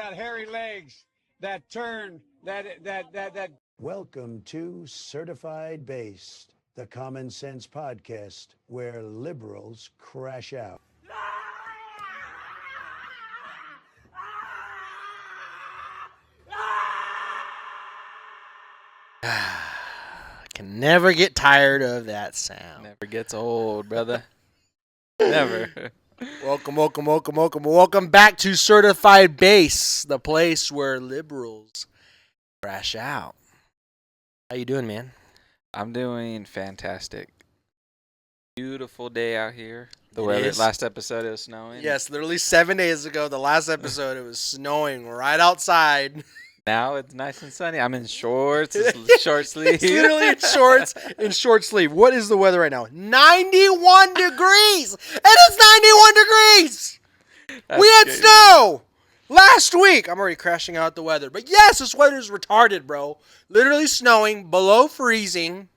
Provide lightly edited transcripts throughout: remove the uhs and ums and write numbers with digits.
got hairy legs that turn, that. Welcome to Certified Based, the common sense podcast where liberals crash out. Can never get tired of that sound. Never gets old, brother. Never. Welcome back to Certified Base, the place where liberals crash out. How you doing, man? I'm doing fantastic. Beautiful day out here. The It weather. is. Last episode it was snowing. Yes, literally 7 days ago, the last episode, it was snowing right outside. Now it's nice and sunny. I'm in short sleeves. It's literally in short sleeve. What is the weather right now? 91 degrees! And it's 91 degrees! That's We had crazy. snow last week. I'm already crashing out the weather. But yes, this weather is retarded, bro. Literally snowing, below freezing.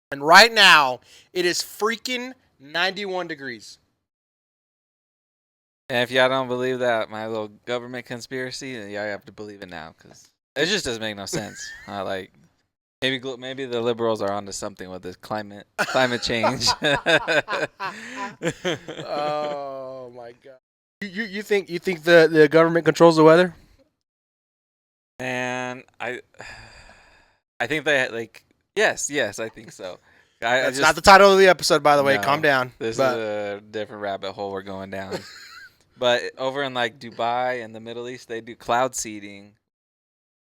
And right now, it is freaking 91 degrees. And if y'all don't believe that, my little government conspiracy, then y'all have to believe it now because it just doesn't make no sense. Maybe the liberals are onto something with this climate change. Oh my god. You think the government controls the weather? And I think they yes, I think so. That's not the title of the episode, by the way. No, Calm down. This is a different rabbit hole we're going down. But over in like Dubai and the Middle East, they do cloud seeding.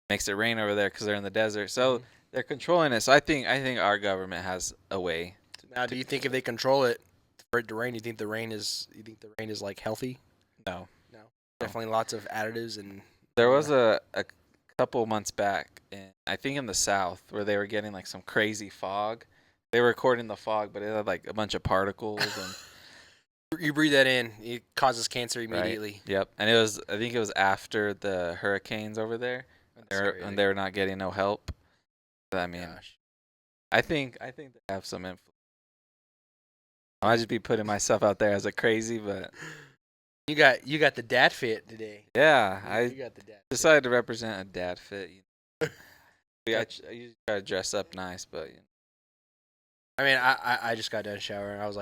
Makes it rain over there because they're in the desert. So they're controlling it. So I think our government has a way. Now, do you think if they control it for it to rain, you think the rain is like healthy? No. Definitely lots of additives and. There was a couple months back, I think in the South, where they were getting like some crazy fog. They were recording the fog, but it had like a bunch of particles and. You breathe that in, it causes cancer immediately. Right. Yep, and I think it was after the hurricanes over there, when they were not getting no help. I mean, I think they have some influence. I might just be putting myself out there as a crazy, but you got the dad fit today. yeah, You got the dad. decided to represent a dad fit. I usually try to dress up nice, but. I mean, I just got done showering. I was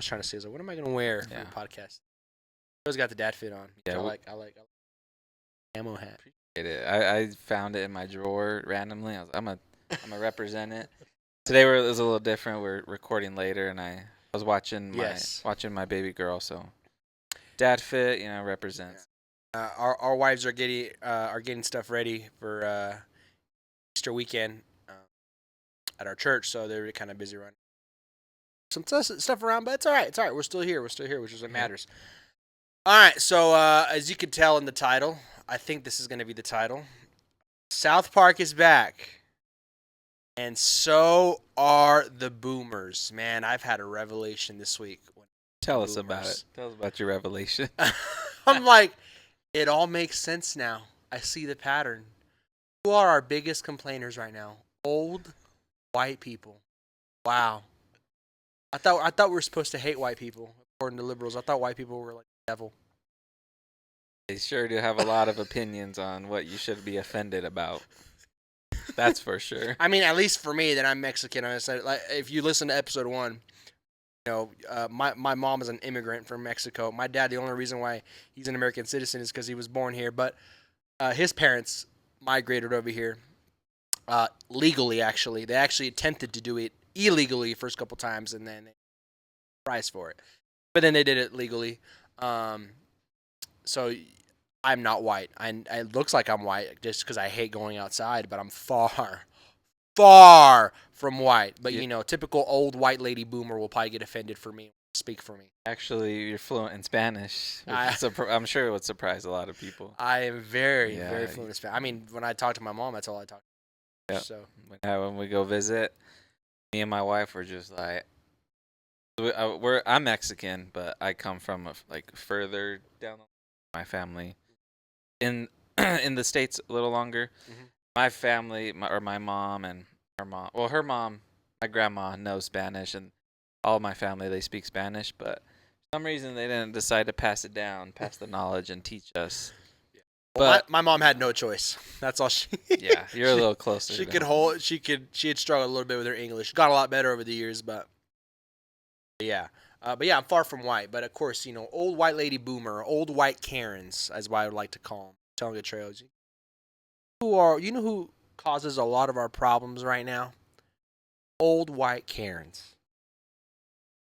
trying to see, what am I gonna wear for the podcast? I always got the dad fit on. Yeah, I like camo hat. I found it in my drawer randomly. I'm gonna represent it. Today it was a little different. We're recording later, and I was watching my baby girl. So dad fit, represents. Our wives are getting stuff ready for Easter weekend. At our church, so they're kind of busy running some stuff around, but it's all right. We're still here, which is what matters. All right, so as you can tell in the title, I think this is going to be the title. South Park is back, and so are the boomers. Man, I've had a revelation this week. Tell us about it. Tell us about your revelation. I'm like, it all makes sense now. I see the pattern. Who are our biggest complainers right now? Old white people. Wow. I thought we were supposed to hate white people, according to liberals. I thought white people were like the devil. They sure do have a lot of opinions on what you should be offended about. That's for sure. I mean, at least for me, that I'm Mexican. I said, like, if you listen to episode 1, my mom is an immigrant from Mexico. My dad, the only reason why he's an American citizen is because he was born here. But his parents migrated over here. Legally, actually. They actually attempted to do it illegally the first couple times, and then they price for it. But then they did it legally. So I'm not white. It looks like I'm white just because I hate going outside, but I'm far from white. But, typical old white lady boomer will probably get offended for me. Speak for me. Actually, you're fluent in Spanish. I'm sure it would surprise a lot of people. I am very fluent in Spanish. I mean, when I talk to my mom, that's all I talk. Yep. So when we go visit, me and my wife were just like, I'm Mexican, but I come from further down my family in the States a little longer. Mm-hmm. My family, my mom and her mom. Well, her mom, my grandma knows Spanish, and all my family, they speak Spanish, but for some reason they didn't decide to pass the knowledge and teach us. But my mom had no choice. That's all she. Yeah, you're a little closer. She could hold. She had struggled a little bit with her English. Got a lot better over the years, but yeah. But yeah, I'm far from white. But of course, old white lady boomer, old white Karens, as what I would like to call them. Telling the trails. Who causes a lot of our problems right now? Old white Karens.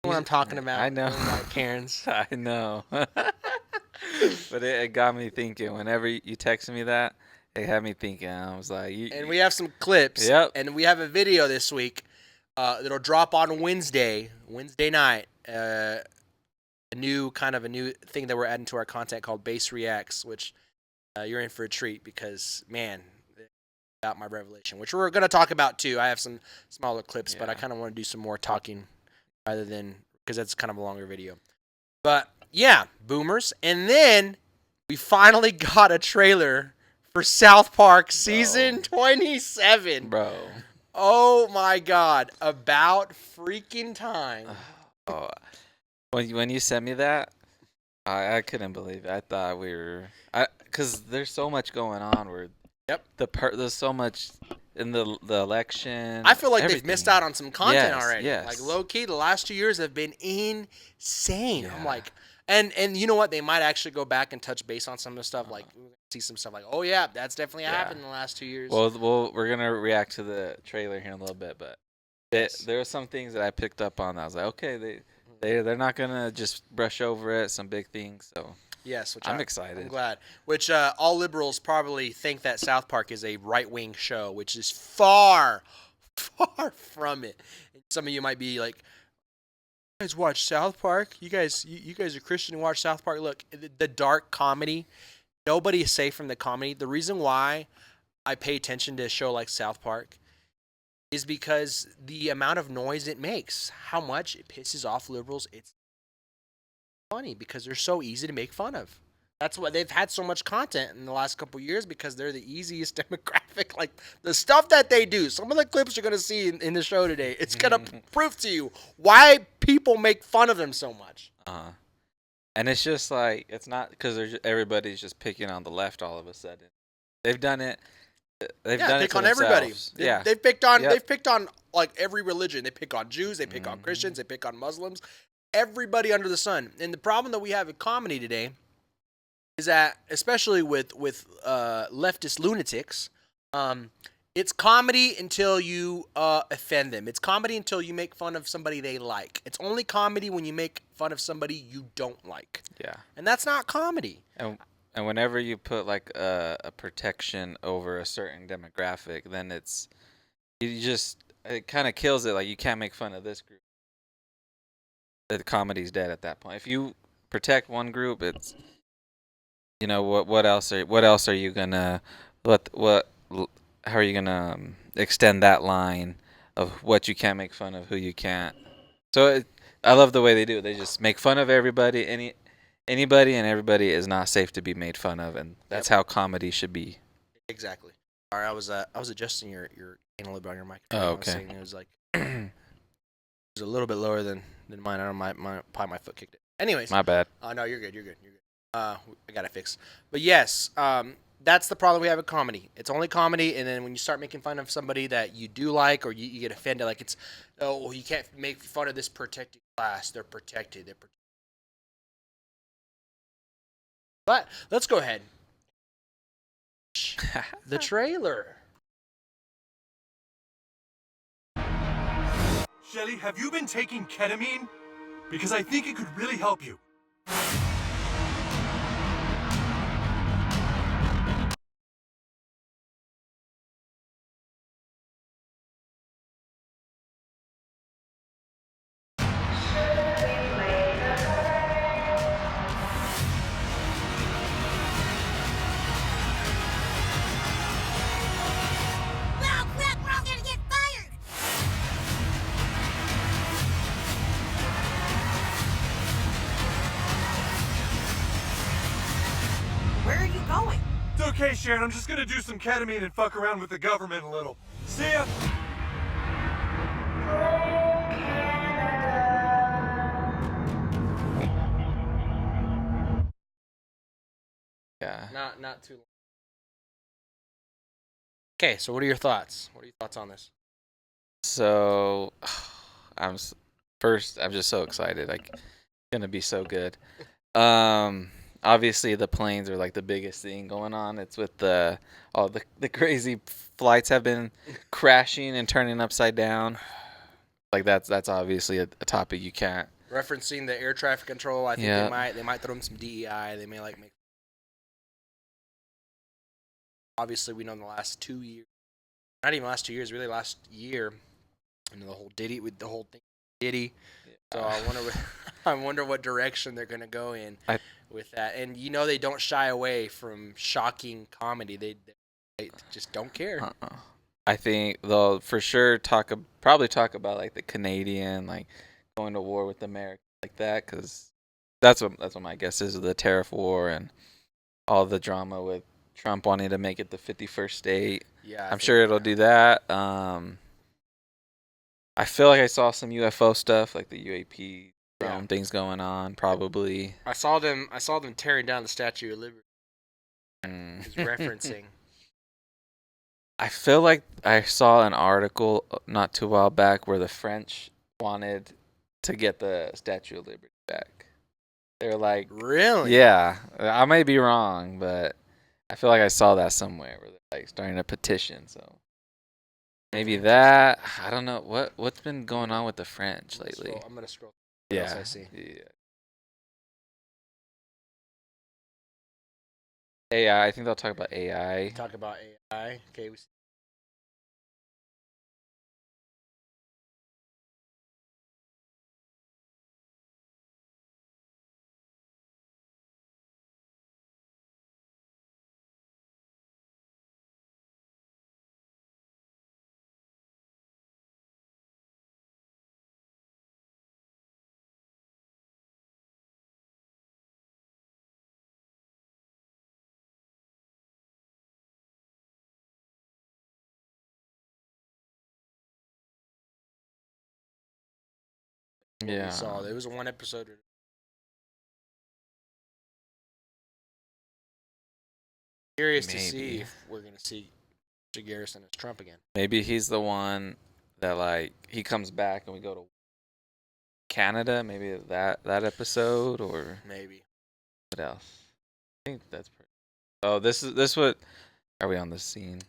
You know what I'm talking about? I know. Old white Karens. I know. But it got me thinking. Whenever you texted me that, it had me thinking. I was like, and we have some clips. Yep. And we have a video this week that'll drop on Wednesday night. A new thing that we're adding to our content called Base Reacts, which you're in for a treat because, man, about my revelation, which we're going to talk about too. I have some smaller clips, but I kind of want to do some more talking rather than, because that's kind of a longer video. But yeah, boomers. And then we finally got a trailer for South Park season 27. Bro. Oh my God. About freaking time. Oh, when you sent me that, I couldn't believe it. I thought we were, because there's so much going on. There's so much in the election. I feel like everything. they've missed out on some content already. Yes. Like low key, the last 2 years have been insane. Yeah. I'm like, and you know what? They might actually go back and touch base on some of the stuff. Like see some stuff like, oh yeah, that's definitely happened in the last 2 years. Well, we're gonna react to the trailer here in a little bit, but there were some things that I picked up on. That I was like, okay, they're not gonna just brush over it. Some big things, so. Yes, which I'm excited. I'm glad. Which all liberals probably think that South Park is a right-wing show, which is far, far from it. And some of you might be like, "You guys watch South Park? You guys are Christian and watch South Park?" Look, the dark comedy. Nobody is safe from the comedy. The reason why I pay attention to a show like South Park is because the amount of noise it makes, how much it pisses off liberals. It's funny because they're so easy to make fun of. That's why they've had so much content in the last couple of years, because they're the easiest demographic. Like the stuff that they do, some of the clips you're going to see in the show today, it's going to prove to you why people make fun of them so much. And it's just like, it's not because everybody's just picking on the left all of a sudden. They've done it. They've done it to on themselves. everybody. Yeah. They've picked on. Yep. They've picked on like every religion. They pick on Jews. They pick on Christians. They pick on Muslims. Everybody under the sun. And the problem that we have in comedy today is that, especially with leftist lunatics, it's comedy until you offend them. It's comedy until you make fun of somebody they like. It's only comedy when you make fun of somebody you don't like. Yeah. And that's not comedy. And whenever you put like a protection over a certain demographic, then it kind of kills it. Like, you can't make fun of this group. The comedy's dead at that point. If you protect one group, it's, what else are you gonna how are you gonna extend that line of what you can't make fun of, who you can't? So I love the way they do it. They just make fun of everybody, anybody and everybody is not safe to be made fun of, and that's how comedy should be. Exactly. All right, I was adjusting your anal a little bit on your mic. Oh, okay. I was saying it was like it was a little bit lower than mine. I don't know, probably my foot kicked it. Anyways. My bad. Oh no, you're good. I got it fixed. But yes, that's the problem we have with comedy. It's only comedy, and then when you start making fun of somebody that you do like, or you get offended, like it's, oh, you can't make fun of this protected class. They're protected. But let's go ahead. The trailer. Shelly, have you been taking ketamine? Because I think it could really help you. Where are you going? It's okay, Sharon. I'm just gonna do some ketamine and fuck around with the government a little. See ya! Yeah. Not too long. Okay, so what are your thoughts? What are your thoughts on this? So, I'm just so excited. Like, it's gonna be so good. Obviously the planes are like the biggest thing going on. It's with all the crazy flights have been crashing and turning upside down. Like that's obviously a topic you can't. Referencing the air traffic control, I think Yeah. they might throw in some DEI. They may make. Obviously, we know in the last 2 years, not even last 2 years, really last year, and the whole Diddy with the whole thing Diddy. So I wonder I wonder what direction they're gonna go in with that. And they don't shy away from shocking comedy. They just don't care. I think they'll for sure probably talk about like the Canadian like going to war with America like that because that's what my guess is of the tariff war and all the drama with Trump wanting to make it the 51st state. Yeah, I'm sure it'll do that. I feel like I saw some UFO stuff, like the UAP drone things going on. Probably. I saw them tearing down the Statue of Liberty. Is Mm. referencing. I feel like I saw an article not too while back where the French wanted to get the Statue of Liberty back. They're like, Really? yeah, I may be wrong, but I feel like I saw that somewhere where they're like starting a petition. So maybe that. I don't know what's been going on with the French lately. I'm gonna scroll. Yeah, What else I see? yeah. AI. I think they'll talk about AI. Talk about AI. Okay. Yeah. We saw there was one episode. Curious to see Maybe. if we're gonna see Garrison as Trump again. Maybe he's the one that like he comes back and we go to Canada. Maybe that episode or Maybe. what else? I think that's pretty. Oh, this what are we on the scene?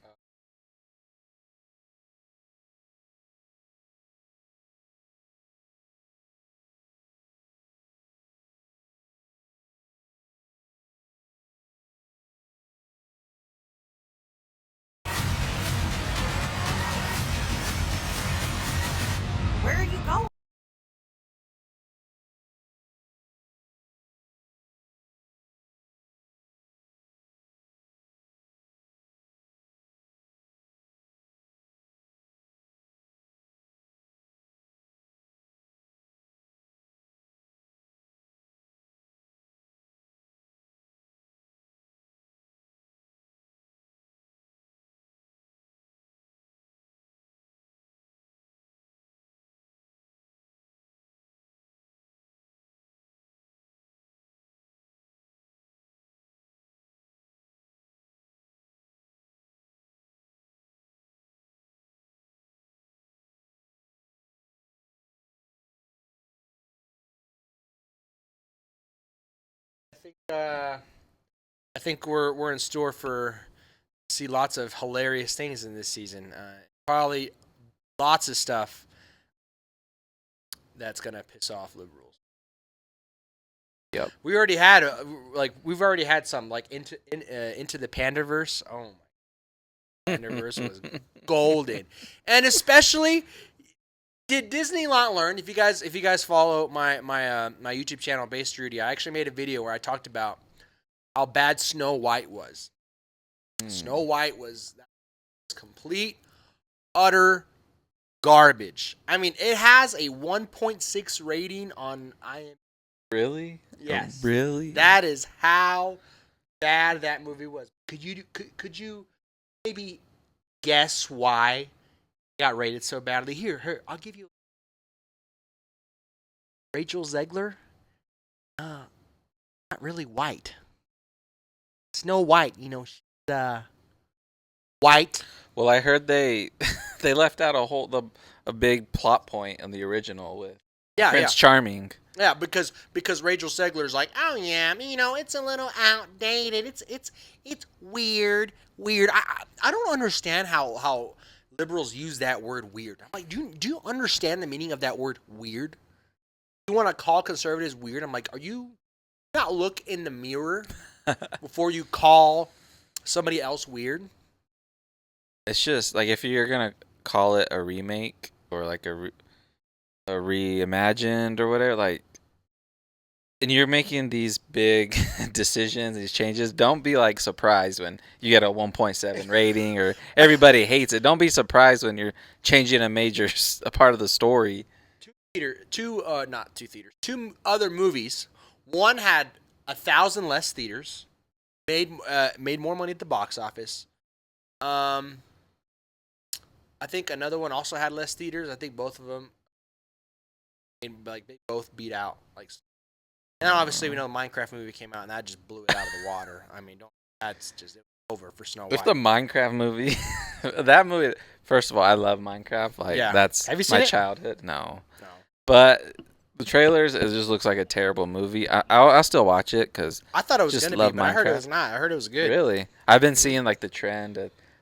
Where are you going? I think we're in store for see lots of hilarious things in this season. Probably lots of stuff that's gonna piss off liberals. Yep. We already had we've already had some like into the Pandaverse. Oh my, Pandaverse was golden, and especially did Disney not learn? If you guys follow my YouTube channel, Based Rudy, I actually made a video where I talked about how bad Snow White was. Snow White was complete, utter garbage. I mean, it has a 1.6 rating on IMDb. Really? Yes. Really? That is how bad that movie was. Could you maybe guess why it got rated so badly? Here, I'll give you Rachel Zegler. Not really white. Snow White, she's white. Well, I heard they they left out a big plot point in the original with Prince Charming. Yeah, because Rachel Segler's like, oh yeah, it's a little outdated. It's weird. I don't understand how liberals use that word weird. I'm like, do you understand the meaning of that word weird? You want to call conservatives weird? I'm like, are you not look in the mirror before you call somebody else weird? It's just like if you're gonna call it a remake or like a reimagined or whatever, like, and you're making these big decisions, these changes, don't be like surprised when you get a 1.7 rating or everybody hates it. Don't be surprised when you're changing a part of the story. Two other movies. One had 1,000 less theaters, made more money at the box office. I think another one also had less theaters. I think both of them, they both beat out And obviously, we know the Minecraft movie came out, and that just blew it out of the water. I mean, that's just over for Snow White. With the Minecraft movie, that movie. First of all, I love Minecraft. Like, that's Have you seen my it? childhood. No, but the trailers, it just looks like a terrible movie. I'll still watch it because I thought it was just gonna love be, but Minecraft. I heard it was not. I heard it was good. Really, I've been seeing like the trend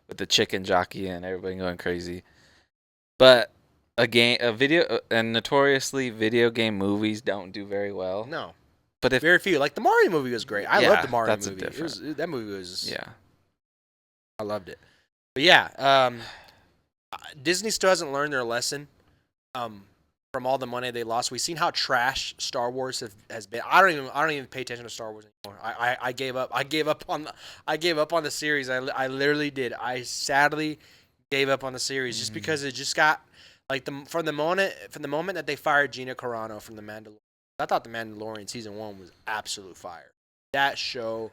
with the chicken jockey and everybody going crazy. But and notoriously video game movies don't do very well. No. But very few. Like the Mario movie was great. I loved the Mario movie. That movie was I loved it. But yeah, Disney still hasn't learned their lesson from all the money they lost. We've seen how trash Star Wars has been. I don't even pay attention to Star Wars anymore. I gave up. I gave up on the series. I literally did. I sadly gave up on the series just because it just got like from the moment that they fired Gina Carano from The Mandalorian. I thought The Mandalorian season 1 was absolute fire. That show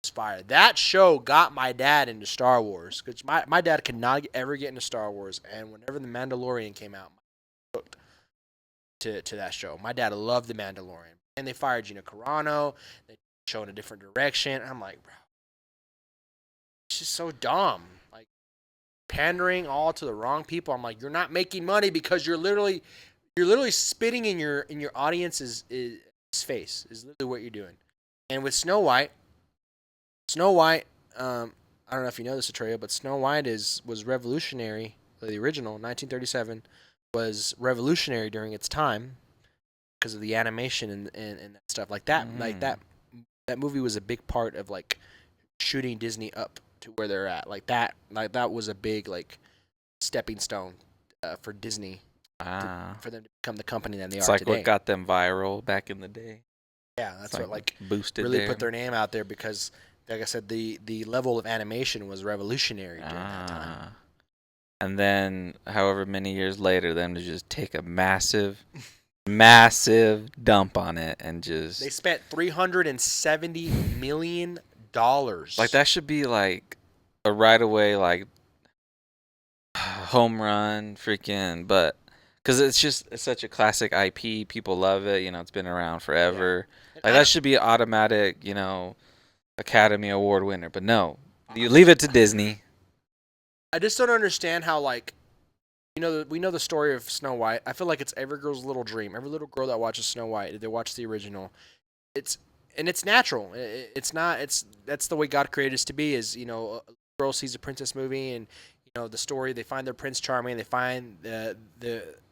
was fire. That show got my dad into Star Wars because my dad could not ever get into Star Wars, and whenever The Mandalorian came out, I hooked to that show. My dad loved The Mandalorian, and they fired Gina Carano. They showed a different direction. I'm like, bro, it's just so dumb. Like pandering all to the wrong people. I'm like, you're not making money because you're literally spitting in your audience's face is literally what you're doing. And with Snow White, I don't know if you know this, Atreya, but Snow White was revolutionary. The original, 1937, was revolutionary during its time because of the animation and that stuff like that. Like that movie was a big part of like shooting Disney up to where they're at. Like that was a big like stepping stone for Disney. For them to become the company that they are today. It's like what got them viral back in the day. Yeah, that's what like boosted really put their name out there because, like I said, the level of animation was revolutionary during that time. And then, however many years later, them to just take a massive dump on it and just they spent $370 million. Like that should be like a right away like home run, freaking, but. Because it's such a classic IP. People love it. It's been around forever. Yeah. Like that should be an automatic, Academy Award winner. But no, you leave it to Disney. I just don't understand how, like, we know the story of Snow White. I feel like it's every girl's little dream. Every little girl that watches Snow White, they watch the original. It's natural. That's the way God created us to be. Is a girl sees a princess movie and. The story, they find their Prince Charming, they find the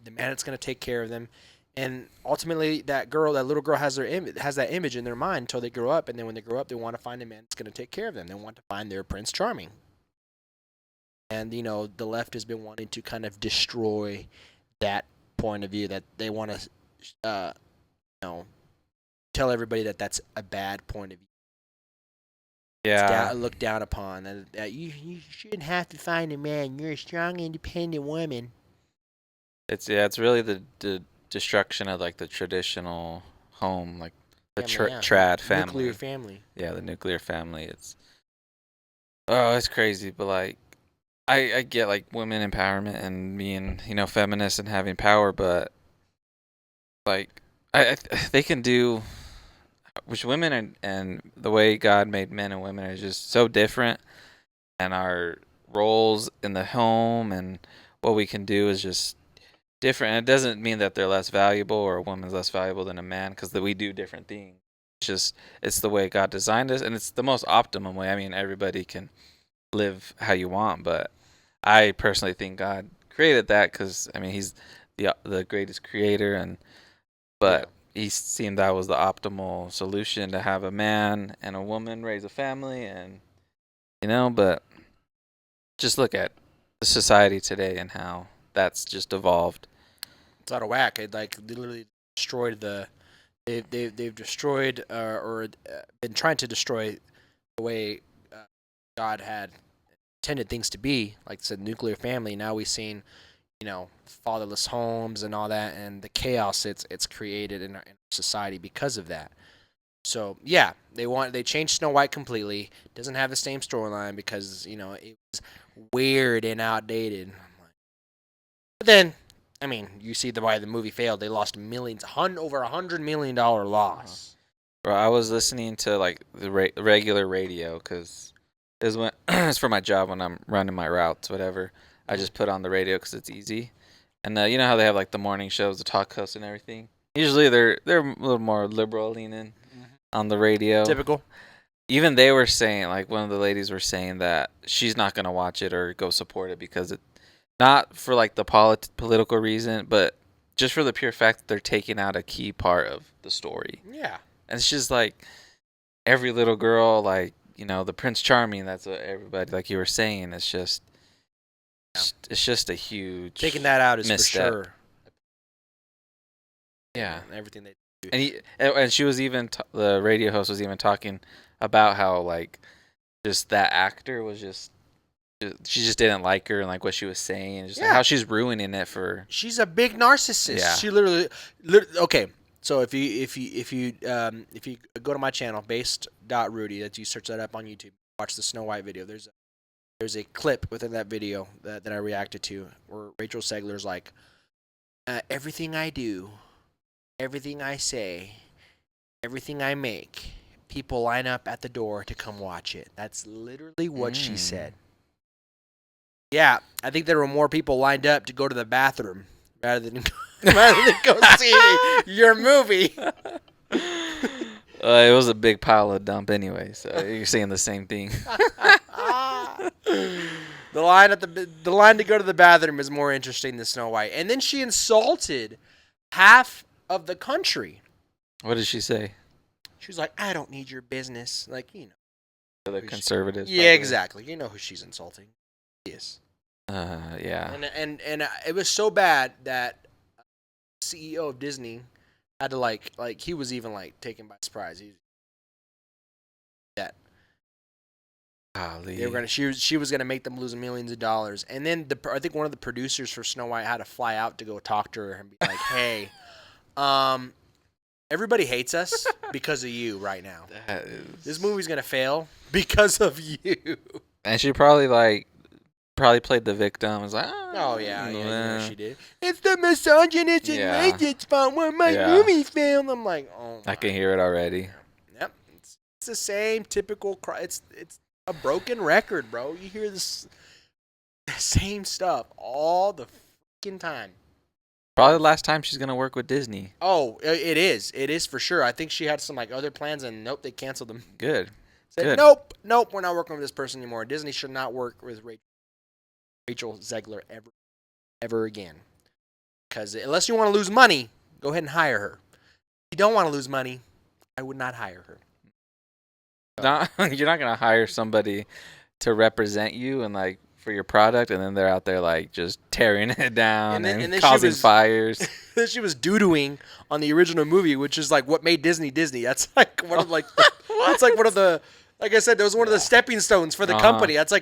man that's going to take care of them, and ultimately that little girl has that image in their mind until they grow up, and then when they grow up, they want to find a man that's going to take care of them. They want to find their Prince Charming, and the left has been wanting to kind of destroy that point of view, that they want to, tell everybody that that's a bad point of view. Yeah, looked down upon that you shouldn't have to find a man. You're a strong, independent woman. It's really the destruction of like the traditional home, like the trad family, nuclear family. Yeah, the nuclear family. It's crazy, but like I get like women empowerment and being feminist and having power, but like they can do. Which women and the way God made men and women are just so different, and our roles in the home and what we can do is just different. And it doesn't mean that they're less valuable or a woman's less valuable than a man, because we do different things. It's the way God designed us, and it's the most optimum way. I mean, everybody can live how you want, but I personally think God created that because, I mean, he's the greatest creator, but he seemed that was the optimal solution, to have a man and a woman raise a family, and but just look at the society today and how that's just evolved. It's out of whack. It like literally destroyed they've destroyed or been trying to destroy the way God had intended things to be, like I said, nuclear family. Now we've seen, fatherless homes and all that, and the chaos it's created in our society because of that. So yeah, they changed Snow White completely. Doesn't have the same storyline because it was weird and outdated. But then, I mean, you see why the movie failed. They lost millions, over $100 million loss. Bro, I was listening to like the regular radio because it's for my job when I'm running my routes, whatever. I just put on the radio because it's easy. And you know how they have like the morning shows, the talk hosts and everything. Usually they're a little more liberal leaning on the radio. Typical. Even they were saying, like one of the ladies were saying that she's not gonna watch it or go support it because it, not for like the political reason, but just for the pure fact that they're taking out a key part of the story. Yeah. And it's just like every little girl, like, the Prince Charming, that's what everybody, like you were saying, it's just a huge taking that out is misstep. for sure. Yeah. Everything they do. And she was even, the radio host was even talking about how, like, just that actor was she just didn't like her and like what she was saying, and just like how she's ruining it for. She's a big narcissist. Yeah. She literally okay. So if you go to my channel, based.rudy, that you search that up on YouTube, watch the Snow White video. There's a clip within that video that I reacted to where Rachel Segler's like, everything I do, everything I say, everything I make, people line up at the door to come watch it. That's literally what she said. Yeah, I think there were more people lined up to go to the bathroom rather than go see your movie. It was a big pile of dump anyway, so you're saying the same thing. The line to go to the bathroom is more interesting than Snow White. And then she insulted half of the country. What did she say? She was like, "I don't need your business." Like, The conservatives. Yeah, exactly. You know who she's insulting. Yes. Yeah. And it was so bad that CEO of Disney had to like he was even like taken by surprise. That they were she was gonna make them lose millions of dollars, and then I think one of the producers for Snow White had to fly out to go talk to her and be like, "Hey, everybody hates us because of you right now. This movie's gonna fail because of you." And she probably played the victim. Was like, oh yeah, she did. It's the misogynist and racist fault when my movie failed. I'm like, oh. I can hear it already. Yep, it's the same typical. It's a broken record, bro. You hear the same stuff all the freaking time. Probably the last time she's gonna work with Disney. Oh, it is. It is for sure. I think she had some other plans, and nope, they canceled them. Good. Said, nope, we're not working with this person anymore. Disney should not work with Rachel Zegler ever again. Because unless you want to lose money, go ahead and hire her. If you don't want to lose money, I would not hire her. You're not gonna hire somebody to represent you and for your product, and then they're out there just tearing it down and causing fires. Then she was doo-dooing on the original movie, which is what made Disney Disney. That's one of that's one of the, like I said, that was one of the stepping stones for the company. That's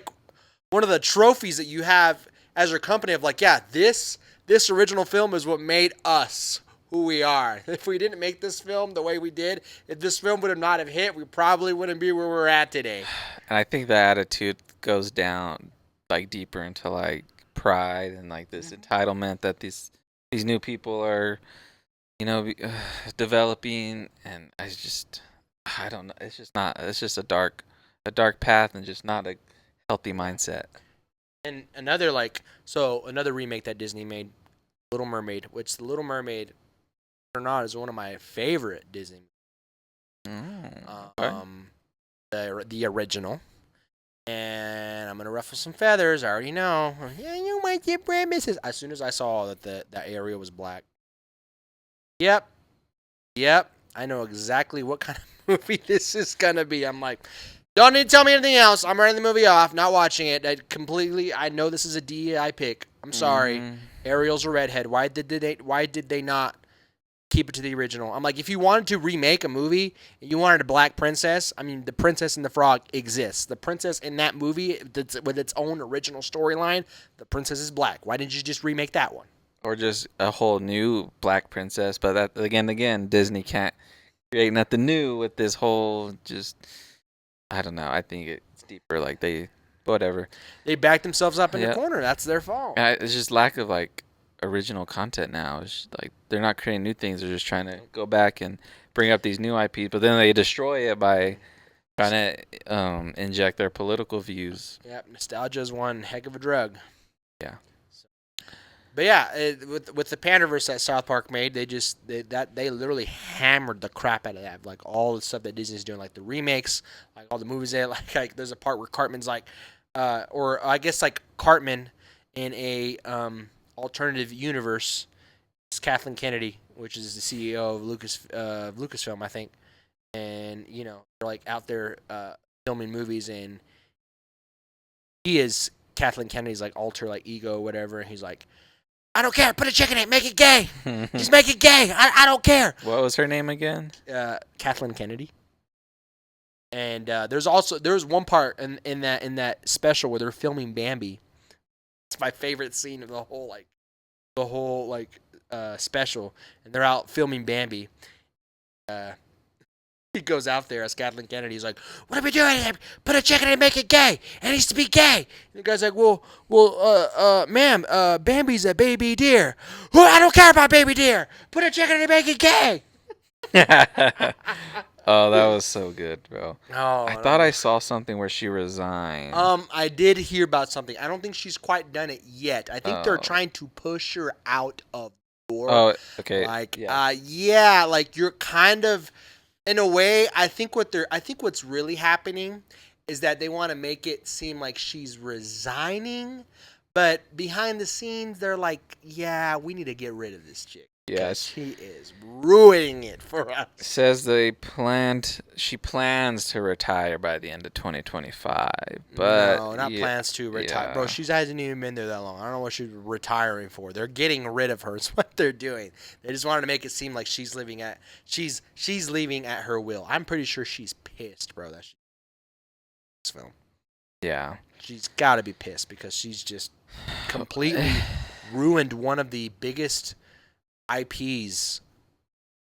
one of the trophies that you have as your company of this original film is what made us who we are. If we didn't make this film the way we did, if this film would have not have hit, we probably wouldn't be where we're at today. And I think the attitude goes down deeper into pride and this entitlement that these new people are, developing, and I don't know. It's just a dark path and just not a healthy mindset. And another another remake that Disney made, Little Mermaid, which The Little Mermaid or not is one of my favorite Disney Okay. the original. And I'm gonna ruffle some feathers. I already know. Yeah, you might get premises. As soon as I saw that that Ariel was black. Yep. I know exactly what kind of movie this is gonna be. I'm like, don't need to tell me anything else. I'm writing the movie off, not watching it. I know this is a DEI pick. I'm sorry. Ariel's a redhead. Why did they not keep it to the original? I'm like, if you wanted to remake a movie and you wanted a black princess, I mean, the Princess and the Frog exists. The princess in that movie, with its own original storyline, the princess is black. Why didn't you just remake that one? Or just a whole new black princess. But that again, Disney can't create nothing new with this whole just. I don't know. I think it's deeper. Like whatever. They backed themselves up in the corner. That's their fault. It's just lack of like original content now. It's like they're not creating new things. They're just trying to go back and bring up these new IPs, but then they destroy it by trying to inject their political views. Yep, nostalgia is one heck of a drug. Yeah. But yeah, with the Panderverse that South Park made, they literally hammered the crap out of that. Like all the stuff that Disney's doing, like the remakes, like all the movies. Like there's a part where Cartman's like, or I guess like Cartman in a alternative universe. It's Kathleen Kennedy, which is the CEO of Lucasfilm, I think, and they're like out there filming movies, and he is Kathleen Kennedy's like alter like ego, whatever, and he's like, I don't care. Put a chick in it. Make it gay. Just make it gay. I don't care. What was her name again? Kathleen Kennedy. And there's one part in that special where they're filming Bambi. It's my favorite scene of the whole special, and they're out filming Bambi. He goes out there as Kathleen Kennedy. He's like, "What are we doing? Put a chick in it and make it gay. It needs to be gay." And the guy's like, "Well, ma'am, Bambi's a baby deer. Well, I don't care about baby deer. Put a chick in it and make it gay." Oh, that was so good, bro. Oh, I thought I saw something where she resigned. I did hear about something. I don't think she's quite done it yet. I think they're trying to push her out of the door. Oh, okay. Like, like you're kind of. In a way, I think what's really happening is that they want to make it seem like she's resigning, but behind the scenes, they're like, "Yeah, we need to get rid of this chick. Yes, she is ruining it for us." Says she plans to retire by the end of 2025, but no, not plans to retire, bro. She hasn't even been there that long. I don't know what she's retiring for. They're getting rid of her. Is what they're doing. They just wanted to make it seem like she's leaving at her will. I'm pretty sure she's pissed, bro. That this film. Yeah, she's got to be pissed because she's just completely ruined one of the biggest IPs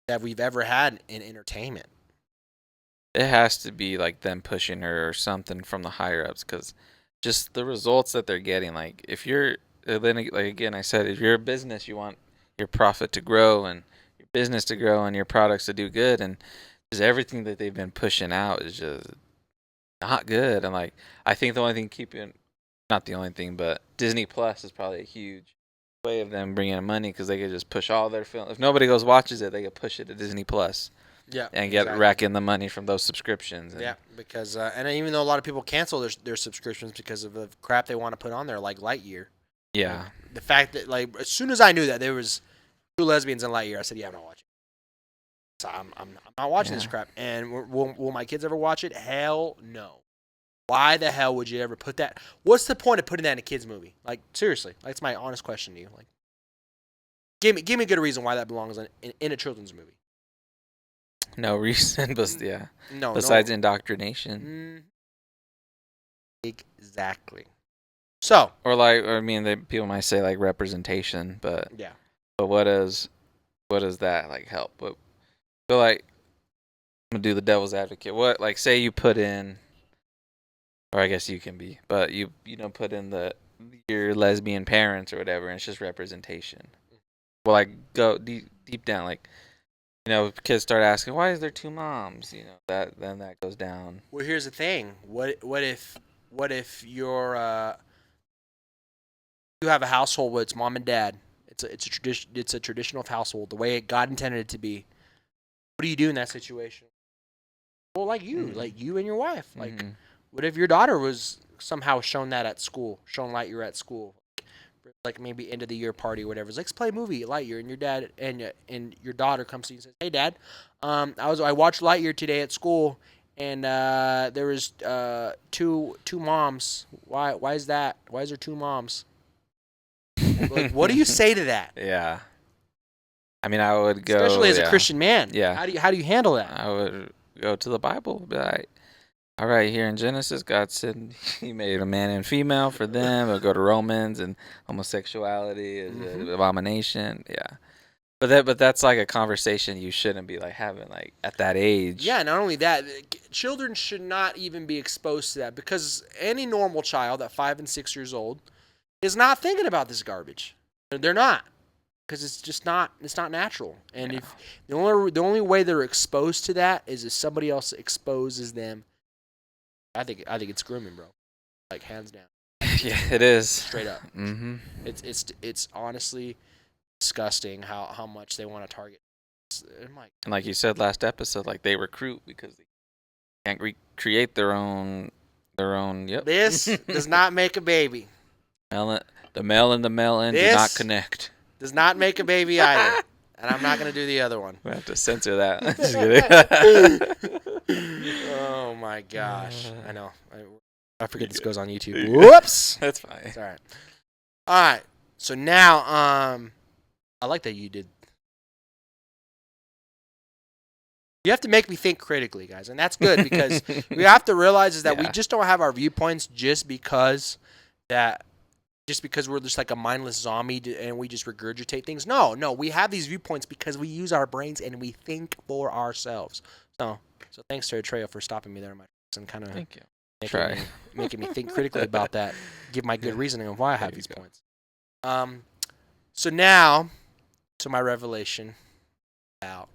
that we've ever had in entertainment. It has to be like them pushing her or something from the higher ups, because just the results that they're getting. Like if you're again, I said, if you're a business, you want your profit to grow and your business to grow and your products to do good, and just everything that they've been pushing out is just not good. And like I think the only thing not the only thing, but Disney Plus is probably a huge way of them bringing in money, because they could just push all their film. If nobody watches it, they could push it to Disney Plus. Yeah, and get rack in the money from those subscriptions. Yeah, because and even though a lot of people cancel their subscriptions because of the crap they want to put on there, like Lightyear. Yeah, the fact that like as soon as I knew that there was 2 lesbians in Lightyear, I said, "Yeah, I'm not watching." So I'm not watching this crap. And will my kids ever watch it? Hell no. Why the hell would you ever put that? What's the point of putting that in a kids movie? Like seriously, that's my honest question to you. Like, give me a good reason why that belongs in a children's movie. No reason, but yeah. No. Besides indoctrination. Exactly. So. Or people might say like representation, but yeah. But what does that like help? But feel like I'm gonna do the devil's advocate. What, like, say you put in, or I guess you can be, but you put in your lesbian parents or whatever, and it's just representation. Well, like go deep down, like. Kids start asking, why is there 2 moms? That goes down. Well, here's the thing. What if your you have a household where it's mom and dad. It's a tradition. It's a traditional household, the way God intended it to be. What do you do in that situation? Well, like you and your wife. Like, what if your daughter was somehow shown that at school, shown Lightyear at school, like maybe end of the year party or whatever? It's like, let's play a movie at Lightyear, and your dad and your daughter comes to you and says, "Hey, Dad, I watched Lightyear today at school, and there was two moms. Why is that? Why is there two moms?" Like, what do you say to that? Yeah. I mean, I would go, especially as a Christian man. Yeah. How do you handle that? I would go to the Bible, be like, all right, here in Genesis, God said He made a man and female for them. I'll go to Romans, and homosexuality is an abomination. Yeah, but that's like a conversation you shouldn't be like having like at that age. Yeah, not only that, children should not even be exposed to that, because any normal child at 5 and 6 years old is not thinking about this garbage. They're not, because it's just not. It's not natural. And if the only way they're exposed to that is if somebody else exposes them. I think it's grooming, bro. Like, hands down. Yeah, it is. Straight up. Mm-hmm. It's honestly disgusting how much they want to target. And like you said last episode, like they recruit because they can't recreate their own. Yep. This does not make a baby. The male and the male end do not connect. Does not make a baby either. And I'm not going to do the other one. We have to censor that. Just kidding. Oh my gosh. I know. I forget this goes on YouTube. Whoops. That's fine. It's all right. All right. So now, I like that you did. You have to make me think critically, guys. And that's good, because we have to realize is that we just don't have our viewpoints just because we're just like a mindless zombie and we just regurgitate things. No, we have these viewpoints because we use our brains and we think for ourselves. So thanks to Trejo for stopping me there in my tracks and kind of making me think critically about that. Give my good reasoning of why I have these points. So now to my revelation about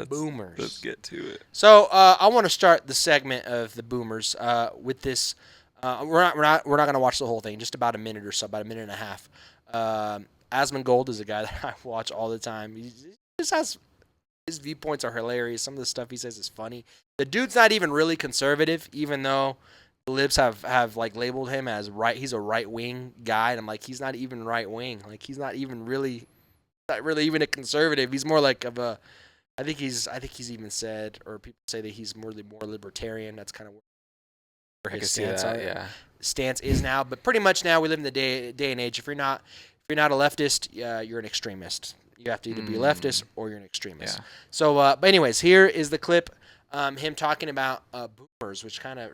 boomers. Let's get to it. So I want to start the segment of the boomers with this. We're not going to watch the whole thing. Just about a minute or so, about a minute and a half. Asmongold is a guy that I watch all the time. He just has his viewpoints are hilarious. Some of the stuff he says is funny. The dude's not even really conservative, even though the libs have like labeled him as right. He's a right wing guy, and I'm like, he's not even right wing. Like, he's not really even a conservative. He's more like of a. I think he's even said, or people say that he's more libertarian. That's kind of where his stance is now. But pretty much now we live in the day and age. If you're not a leftist, you're an extremist. You have to either be a leftist or you're an extremist. Yeah. So, but anyways, here is the clip. Him talking about boomers, which kind of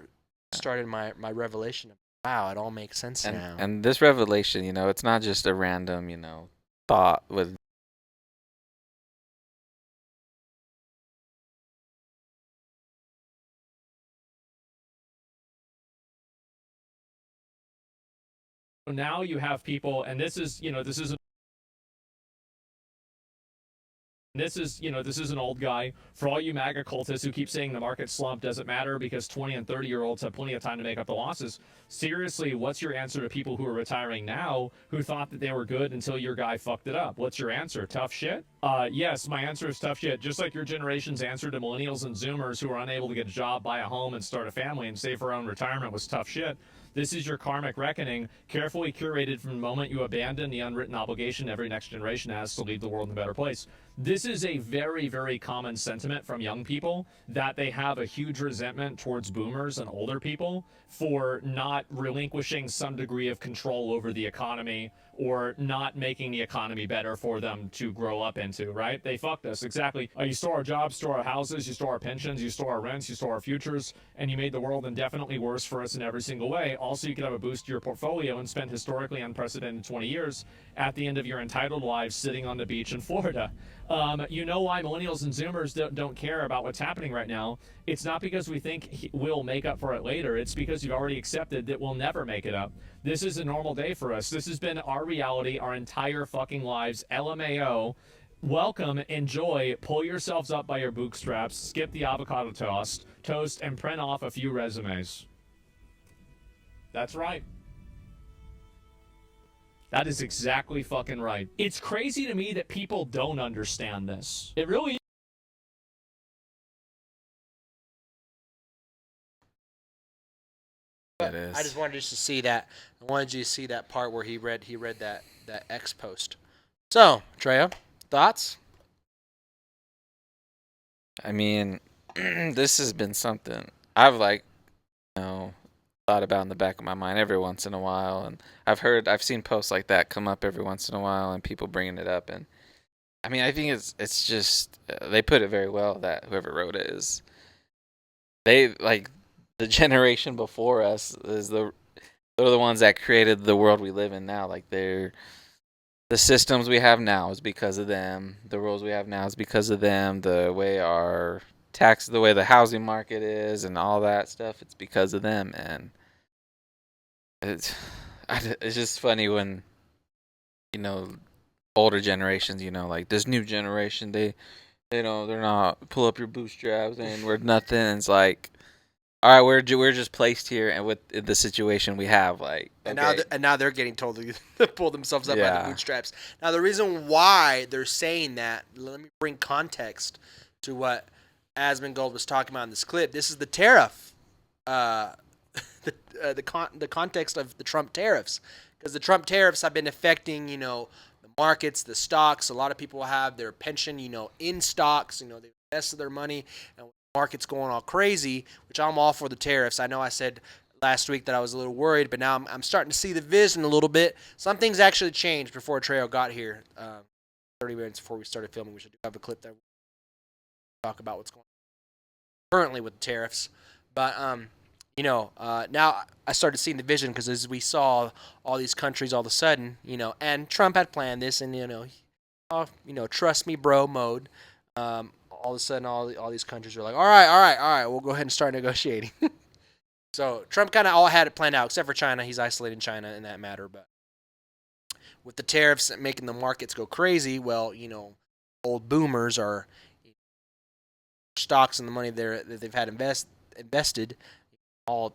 started my revelation. Wow, it all makes sense now. And this revelation, it's not just a random, thought with. Now you have people, and this is an old guy. For all you MAGA cultists who keep saying the market slump doesn't matter because 20 and 30-year-olds have plenty of time to make up the losses, seriously, what's your answer to people who are retiring now who thought that they were good until your guy fucked it up? What's your answer? Tough shit? Yes, my answer is tough shit. Just like your generation's answer to millennials and Zoomers who are unable to get a job, buy a home, and start a family and save for own retirement was tough shit. This is your karmic reckoning, carefully curated from the moment you abandon the unwritten obligation every next generation has to leave the world in a better place. This is a very, very common sentiment from young people, that they have a huge resentment towards boomers and older people for not relinquishing some degree of control over the economy or not making the economy better for them to grow up into, right? They fucked us, exactly. You stole our jobs, stole our houses, you stole our pensions, you stole our rents, you stole our futures, and you made the world indefinitely worse for us in every single way. Also, you could have a boost to your portfolio and spend historically unprecedented 20 years at the end of your entitled lives sitting on the beach in Florida. You know why millennials and Zoomers don't care about what's happening right now? It's not because we think we'll make up for it later. It's because you've already accepted that we'll never make it up. This is a normal day for us. This has been our reality our entire fucking lives. LMAO. Welcome, enjoy, pull yourselves up by your bootstraps, skip the avocado toast, and print off a few resumes. That's right. That is exactly fucking right. It's crazy to me that people don't understand this. It really is. But It is. I just wanted just to see that. I wanted you to see that part where he read that X post. So, Treya, thoughts? I mean, this has been something I've thought about in the back of my mind every once in a while, and I've seen posts like that come up every once in a while, and people bringing it up, and I mean, I think it's just they put it very well that whoever wrote it is they like the generation before us is they're the ones that created the world we live in now. Like the systems we have now is because of them. The rules we have now is because of them. The way the way the housing market is, and all that stuff, it's because of them. And it's just funny when older generations, like this new generation, they're not pull up your bootstraps and we're nothing. And it's like, all right, we're just placed here, and with the situation we have, like, okay. And now they're getting told to pull themselves up by the bootstraps. Now the reason why they're saying that, let me bring context to what Asmongold was talking about in this clip. This is the tariff, the context of the Trump tariffs, because the Trump tariffs have been affecting the markets, the stocks. A lot of people have their pension in stocks. They invested their money, and market's going all crazy, which I'm all for the tariffs. I know I said last week that I was a little worried, but now I'm starting to see the vision a little bit. Some things actually changed before Trejo got here. 30 minutes before we started filming, we should have a clip that we talk about what's going on currently with the tariffs. But now I started seeing the vision, because as we saw all these countries all of a sudden, and Trump had planned this, and trust me, bro mode. All of a sudden, all these countries are like, all right, we'll go ahead and start negotiating. So Trump kind of all had it planned out, except for China. He's isolating China in that matter. But with the tariffs making the markets go crazy, well, old boomers are stocks and the money that they've had invested all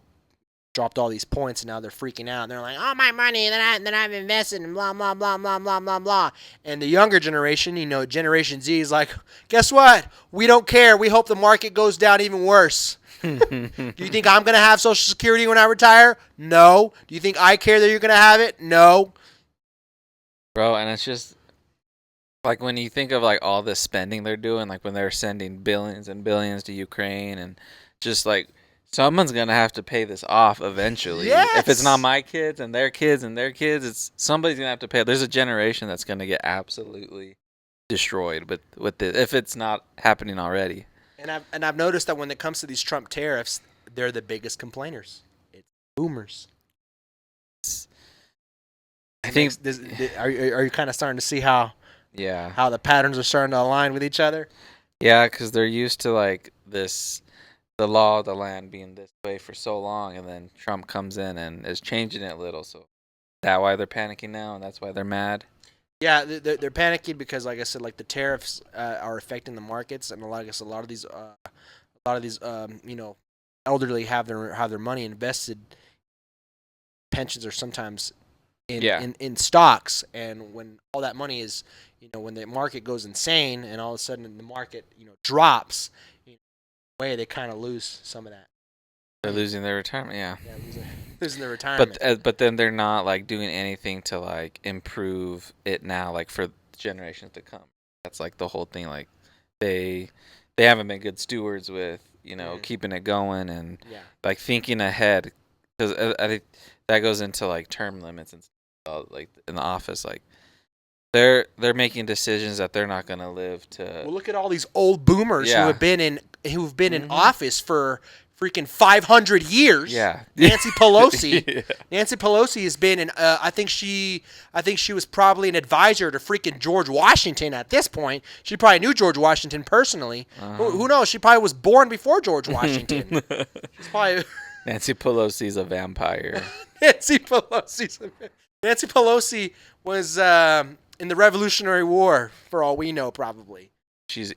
dropped all these points, and now they're freaking out. And they're like, oh, my money that I've invested in, blah, blah, blah, blah, blah, blah, blah. And the younger generation, Generation Z is like, guess what? We don't care. We hope the market goes down even worse. Do you think I'm going to have Social Security when I retire? No. Do you think I care that you're going to have it? No. Bro, and it's just like when you think of like all the spending they're doing, like when they're sending billions and billions to Ukraine, and just like, someone's going to have to pay this off eventually. Yes! If it's not my kids and their kids and their kids, it's somebody's going to have to pay. There's a generation that's going to get absolutely destroyed with this, if it's not happening already. And I've noticed that when it comes to these Trump tariffs, they're the biggest complainers. It's boomers. I think are you kind of starting to see how the patterns are starting to align with each other? Yeah, because they're used to like this, the law of the land being this way for so long, and then Trump comes in and is changing it a little. So that's why they're panicking now, and that's why they're mad. Yeah, they're panicking because, like I said, like the tariffs are affecting the markets, and a lot of these elderly have their money invested. Pensions are sometimes in stocks, and when all that money is, when the market goes insane, and all of a sudden the market drops, they kind of lose some of that. They're losing their retirement, losing their retirement. But then they're not like doing anything to like improve it now, like for generations to come. That's like the whole thing. Like they haven't been good stewards with keeping it going and like thinking ahead, because I think that goes into like term limits and stuff, like in the office, like. They're making decisions that they're not going to live to. Well, look at all these old boomers who have been in office for freaking 500 years. Yeah. Nancy Pelosi. Yeah. Nancy Pelosi has been in. I think she was probably an advisor to freaking George Washington at this point. She probably knew George Washington personally. Who knows? She probably was born before George Washington. She's probably. Nancy Pelosi's a vampire. Nancy Pelosi was in the Revolutionary War, for all we know, probably. She's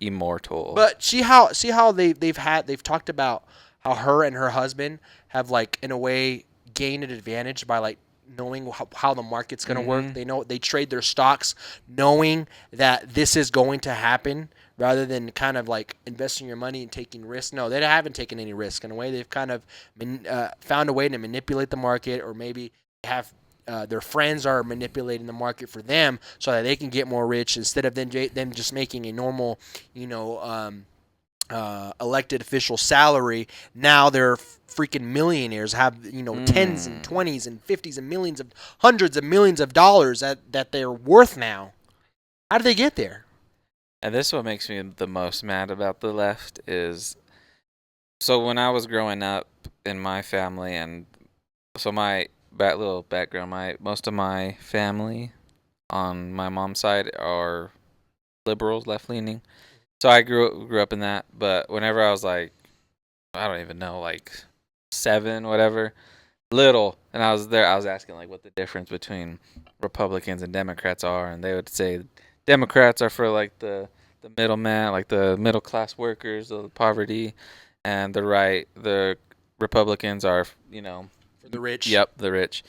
immortal. But see how they've talked about how her and her husband have, like, in a way gained an advantage by, like, knowing how the market's going to work. They know they trade their stocks knowing that this is going to happen rather than kind of like investing your money and taking risks. No, they haven't taken any risk. In a way, they've kind of found a way to manipulate the market, or maybe have their friends are manipulating the market for them so that they can get more rich instead of them just making a normal, elected official salary. Now they're freaking millionaires, have tens and 20s and 50s and millions of hundreds of millions of dollars that they're worth now. How do they get there? And this is what makes me the most mad about the left is, so when I was growing up in my family, and so my little background, most of my family on my mom's side are liberals, left leaning. So I grew up in that, but whenever I was like, I don't even know, like 7, whatever, little, and I was there, I was asking like what the difference between Republicans and Democrats are, and they would say Democrats are for like the middleman, like the middle class workers, the poverty, and the Republicans are, For the rich. Yep, the rich.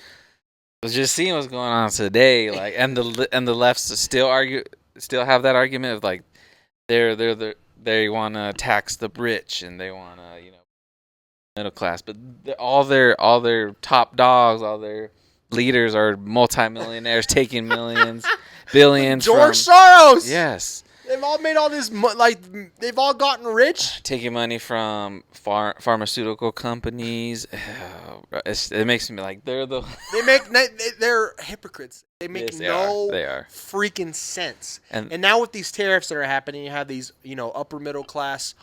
I was just seeing what's going on today, like, and the lefts still have that argument of like they want to tax the rich and they want to middle class, but all their top dogs, all their leaders are multimillionaires taking millions, billions. George Soros. Yes. They've all made all this they've all gotten rich, taking money from pharmaceutical companies. It makes me like they're hypocrites. They make Yes, they are. freaking sense. And now with these tariffs that are happening, you have these upper middle class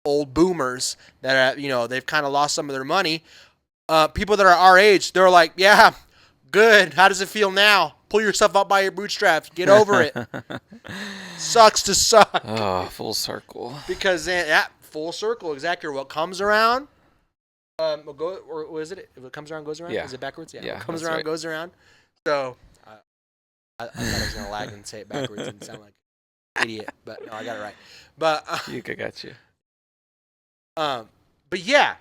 old boomers that they've kind of lost some of their money. People that are our age, they're like, yeah, good. How does it feel now? Pull yourself up by your bootstraps. Get over it. Sucks to suck. Oh, full circle. Because full circle, exactly. What comes around, will go. Or what is it? If it comes around, goes around. Yeah. Is it backwards? Yeah. Yeah, What comes that's around, right. goes around. So I thought I was gonna lag and say it backwards and sound like an idiot, but no, I got it right. But I got you. but yeah,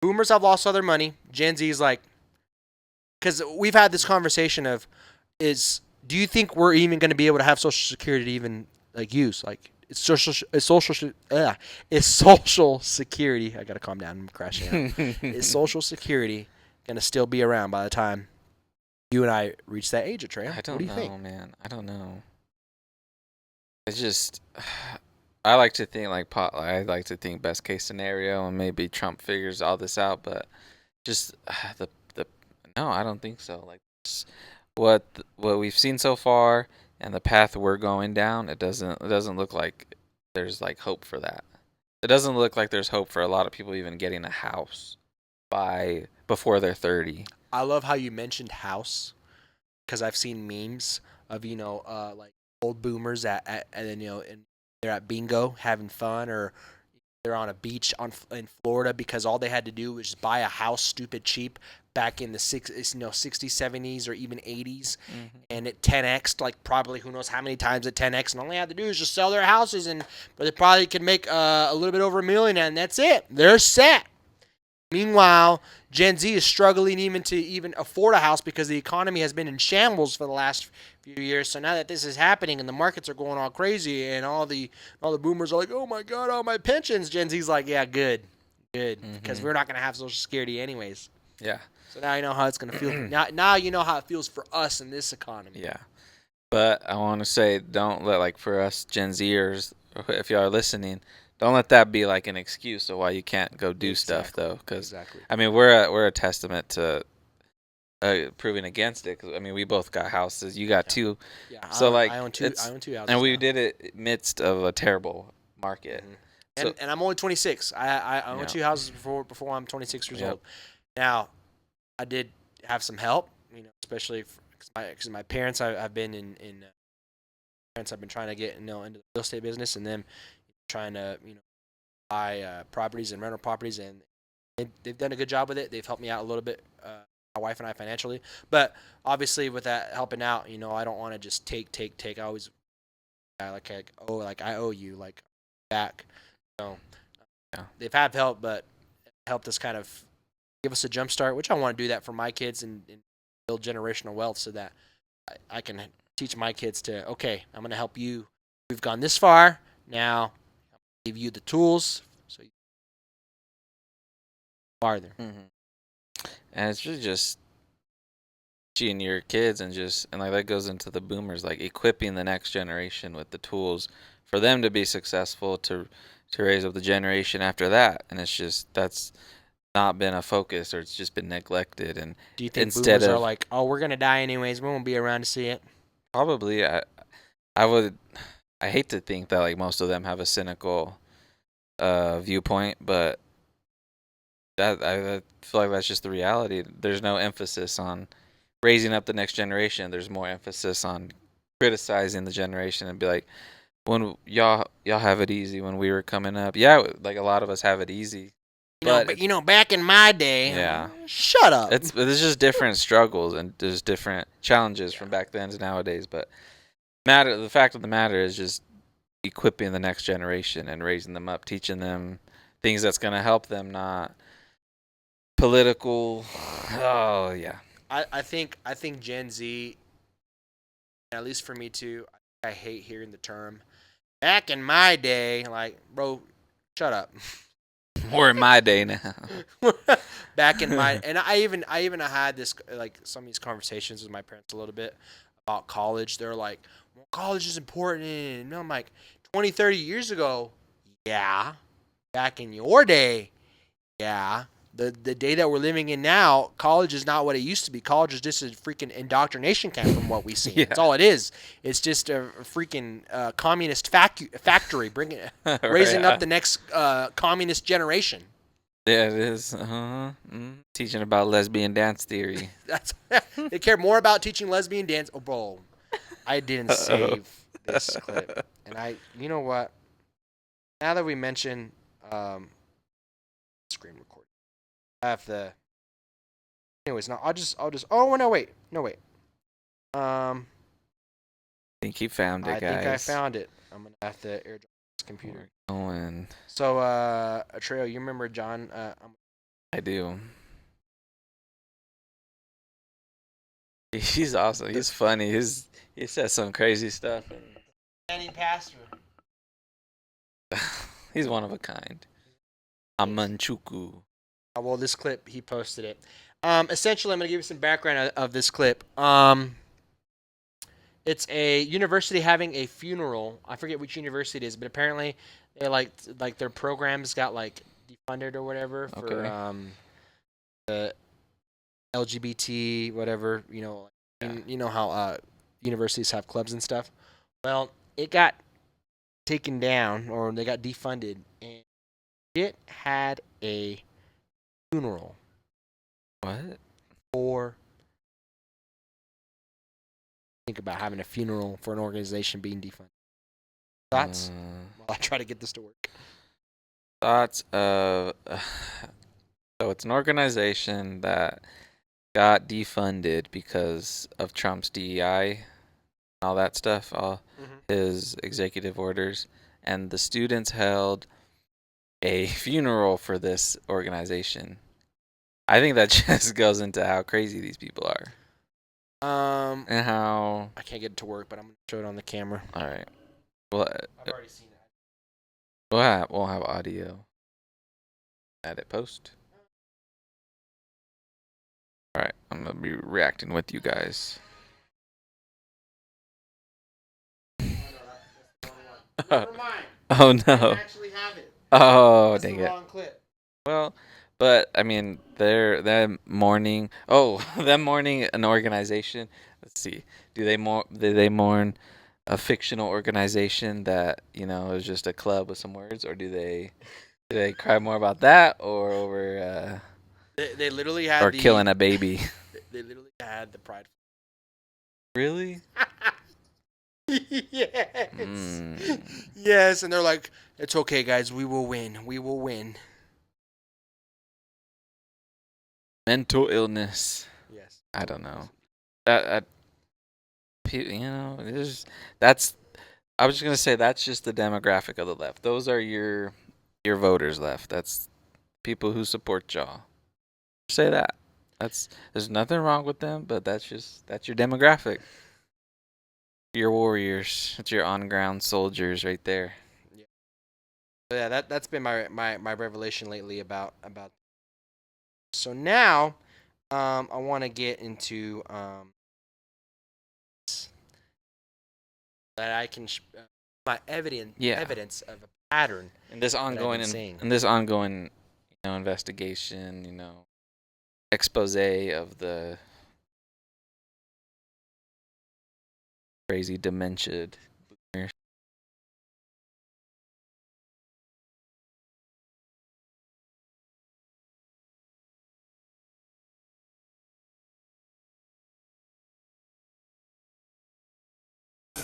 boomers have lost all their money. Gen Z is like, because we've had this conversation of, do you think we're even going to be able to have Social Security to even like use? Like, is Social Security? I gotta calm down. I'm crashing out. Is Social Security gonna still be around by the time you and I reach that age of Trey? I don't what do you know, think? man. I don't know. It's just, I like to think I like to think best case scenario, and maybe Trump figures all this out. But just no, I don't think so. Like what we've seen so far and the path we're going down, it doesn't look like there's like hope for that. It doesn't look like there's hope for a lot of people even getting a house before they're 30. I love how you mentioned house, because I've seen memes of like old boomers and they're at bingo having fun, or they're on a beach in Florida because all they had to do was just buy a house stupid cheap back in the 60s, 70s, or even 80s, and it 10x'd, like probably who knows how many times it 10x'd, and all they had to do is just sell their houses, but they probably could make a little bit over $1 million, and that's it. They're set. Meanwhile, Gen Z is struggling to afford a house because the economy has been in shambles for the last few years. So now that this is happening and the markets are going all crazy and all the boomers are like, oh my God, all my pensions, Gen Z's like, yeah, good, because we're not going to have Social Security anyways. Yeah. So now you know how it's going to feel. Now you know how it feels for us in this economy. Yeah. But I want to say, don't let, like, for us Gen Zers, if y'all are listening, don't let that be like an excuse of why you can't go do stuff, though. Because I mean, we're a testament to proving against it. Cause, I mean, we both got houses. You got two. Yeah. So I own two houses. And we now. did it midst of a terrible market. And I'm only 26. I own two houses before I'm 26 years old. Now, I did have some help, especially because my parents I've been parents I've been trying to get into the real estate business, and them trying to buy properties and rental properties, and they've done a good job with it. They've helped me out a little bit, my wife and I, financially. But obviously, with that helping out, I don't want to just take. I always I owe you back. So they've had help, but helped us kind of give us a jump start, which I want to do that for my kids and build generational wealth so that I can teach my kids to, okay, I'm going to help you. We've gone this far. Now, I'll give you the tools so you farther. And it's really just teaching your kids and like that goes into the boomers, like equipping the next generation with the tools for them to be successful to raise up the generation after that. And it's just that's not been a focus, or it's just been neglected. And Do you think instead boomers are of like, oh, we're going to die anyways. We won't be around to see it? probably, I hate to think that like most of them have a cynical viewpoint, but that I feel like that's just the reality. There's no emphasis on raising up the next generation. There's more emphasis on criticizing the generation and be like, when y'all have it easy when we were coming up. Yeah, like a lot of us have it easy. But back in my day, Yeah. Shut up. It's just different struggles and there's different challenges from back then to nowadays. But the fact of the matter is just equipping the next generation and raising them up, teaching them things that's going to help them, not political. Oh yeah. I think Gen Z, at least for me too, I hate hearing the term back in my day. Like, bro, shut up. We're in my day now. Back in my, and I even had this, like, some of these conversations with my parents a little bit about college. They're like, well, college is important. And I'm like, 20, 30 years ago, yeah. Back in your day, yeah. The day that we're living in now, college is not what it used to be. College is just a freaking indoctrination camp from what we see. Yeah. That's all it is. It's just a freaking communist factory raising up the next communist generation. Yeah, it is. Teaching about lesbian dance theory. They care more about teaching lesbian dance. Oh, bro, I didn't save this clip, and you know what? Now that we mention screen recording. I have the. Anyways, no, I'll just. Oh no, wait. I think he found it, guys. I think I found it. I'm gonna have to airdrop this computer. Going. So, Atreo, you remember John? I do. He's awesome. He's funny. He says some crazy stuff. Standing pastor. He's one of a kind. Amanchuku. Well, this clip, he posted it. Essentially, I'm going to give you some background of this clip. It's a university having a funeral. I forget which university it is, but apparently they like their programs got like defunded or whatever for the LGBT whatever. You know how universities have clubs and stuff. Well, it got taken down or they got defunded, and it had a funeral. What? Think about having a funeral for an organization being defunded. Thoughts? While I try to get this to work. Thoughts of so it's an organization that got defunded because of Trump's DEI and all that stuff, all his executive orders, and the students held a funeral for this organization. I think that just goes into how crazy these people are. And how I can't get it to work, but I'm gonna show it on the camera. All right. Well, I've already seen that. we'll have audio. Edit post. All right, I'm gonna be reacting with you guys. Never mind. Oh I no. actually have it. Oh, That's dang the it. wrong clip. Well, but I mean, them mourning. Oh, them mourning an organization. Let's see. Do they mourn a fictional organization that is just a club with some words, or do they cry more about that or over They literally had or killing a baby? They literally had the pride. Really? Yes. Yes, and they're like, it's okay, guys. We will win. We will win. Mental illness. Yes. I don't know. That's. I was just gonna say that's just the demographic of the left. Those are your voters left. That's people who support y'all. Say that. There's nothing wrong with them, but that's your demographic. Your warriors. It's your on-ground soldiers right there. Yeah, that's been my revelation lately about. So now, I want to get into that I can my evidence of a pattern. And this ongoing investigation, expose of the crazy dementia.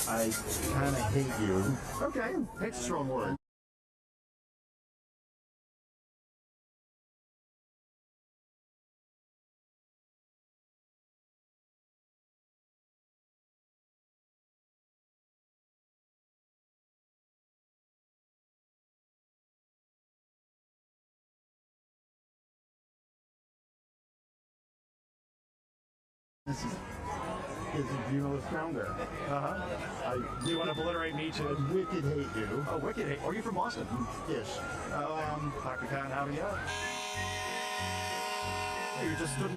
I kind of hate you. Okay, hate's a strong word. This is you know the founder. Do you want to obliterate me to Wicked hate you. Oh, wicked hate. Are you from Boston? Yes. Dr. Khan, how do you? You just stood.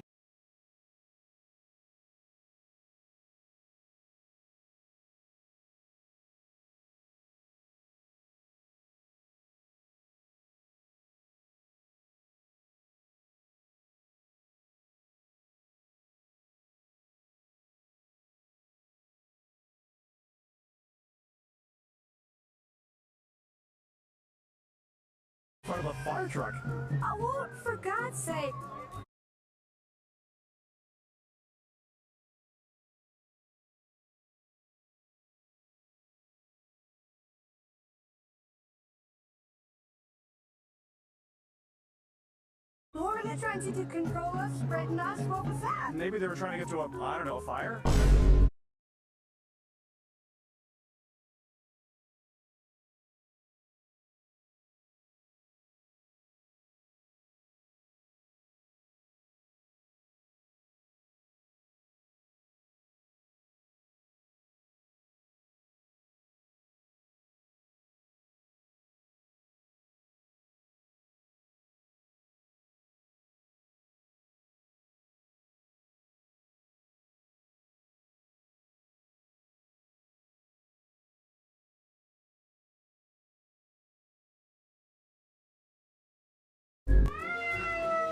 In front of a fire truck. Oh, for God's sake. What were they trying to do? Control us, threaten us? What was that? Maybe they were trying to get to a fire.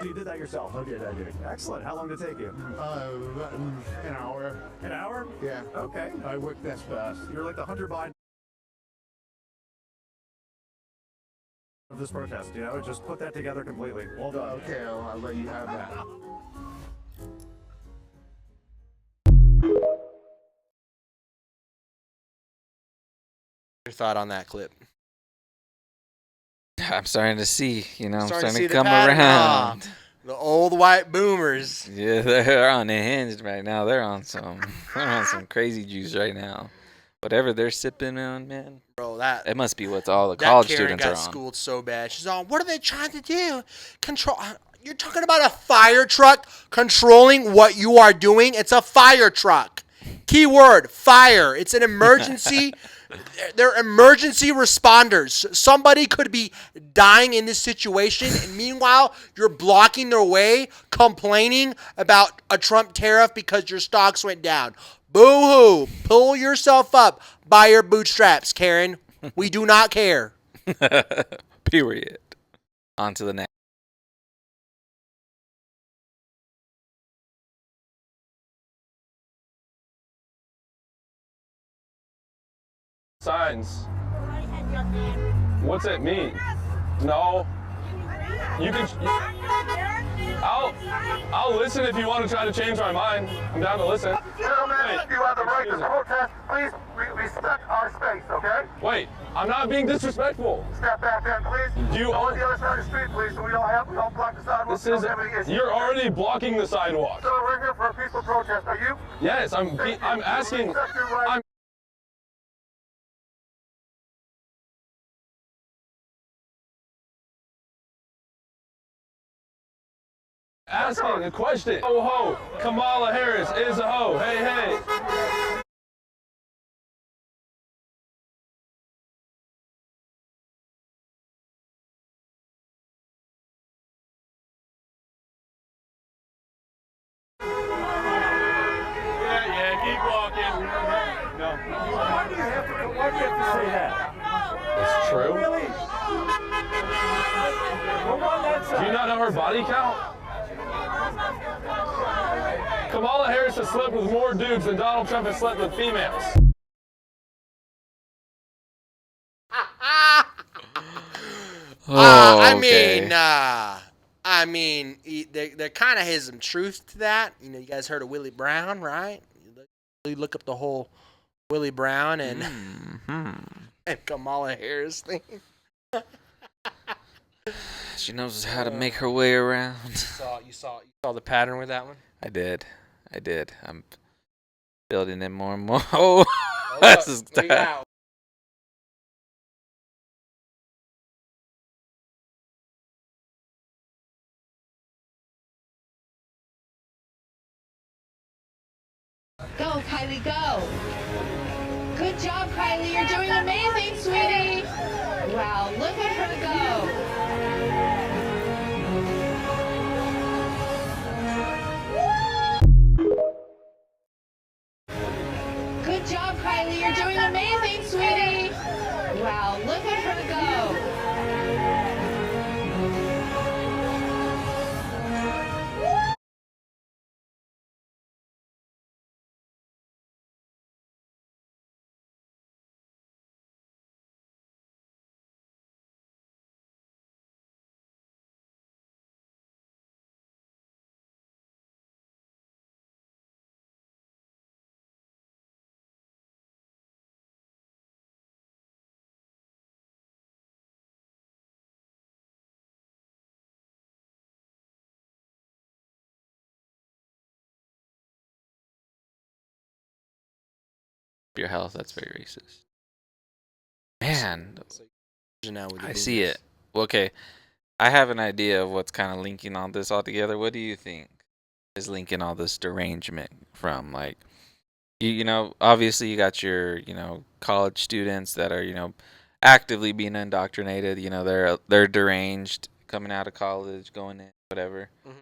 You did that yourself. I did. Excellent. How long did it take you? An hour. An hour? Yeah. Okay. I worked this fast. You're like the Hunter Biden of this protest, Just put that together completely. Well done. Okay, I'll let you have that. Your thought on that clip? I'm starting to see, I'm starting see to the come pattern, around. huh? The old white boomers. Yeah, they're unhinged right now. They're on some crazy juice right now. Whatever they're sipping on, man. Bro, it must be what all the that college Karen students are on. got schooled so bad. She's on, what are they trying to do? Control. You're talking about a fire truck controlling what you are doing? It's a fire truck. Keyword, fire. It's an emergency. They're emergency responders. Somebody could be dying in this situation, and meanwhile, you're blocking their way, complaining about a Trump tariff because your stocks went down. Boo-hoo. Pull yourself up by your bootstraps, Karen. We do not care. Period. On to the next. Signs. What's it mean? No. You can. I'll listen if you want to try to change my mind. I'm down to listen. Gentlemen, you have the right to protest. Please respect our space, okay? Wait, I'm not being disrespectful. Step back then, please. Go on the other side of the street, please, so we don't block the sidewalk. This is. You're already blocking the sidewalk. So we're here for a peaceful protest. Are you? Yes, I'm asking. I'm asking a question. Oh ho, Kamala Harris is a hoe. Hey, hey. Yeah, keep walking. No. Why do you have to say that? It's true. Really? We're on that Do side. you not know her body count? Kamala Harris has slept with more dudes than Donald Trump has slept with females. I mean, there kind of is some truth to that. You know, you guys heard of Willie Brown, right? You look up the whole Willie Brown and and Kamala Harris thing. She knows how to make her way around. You saw the pattern with that one. I did. I'm building it more and more. Oh, Oh, this look, is what you got? Go, Kylie, go. Good job, Kylie. You're doing amazing, sweetie. Wow, look at her go. Good job, Kylie. You're doing amazing, sweetie. Wow, look at her go. your health. That's very racist. Man, Now with the I see boomers. it. Well, okay, I have an idea of what's kind of linking all this all together. What do you think is linking all this derangement from? Like, you know, obviously you got your, college students that are, actively being indoctrinated. You know, they're deranged coming out of college, going in, whatever. Mhm.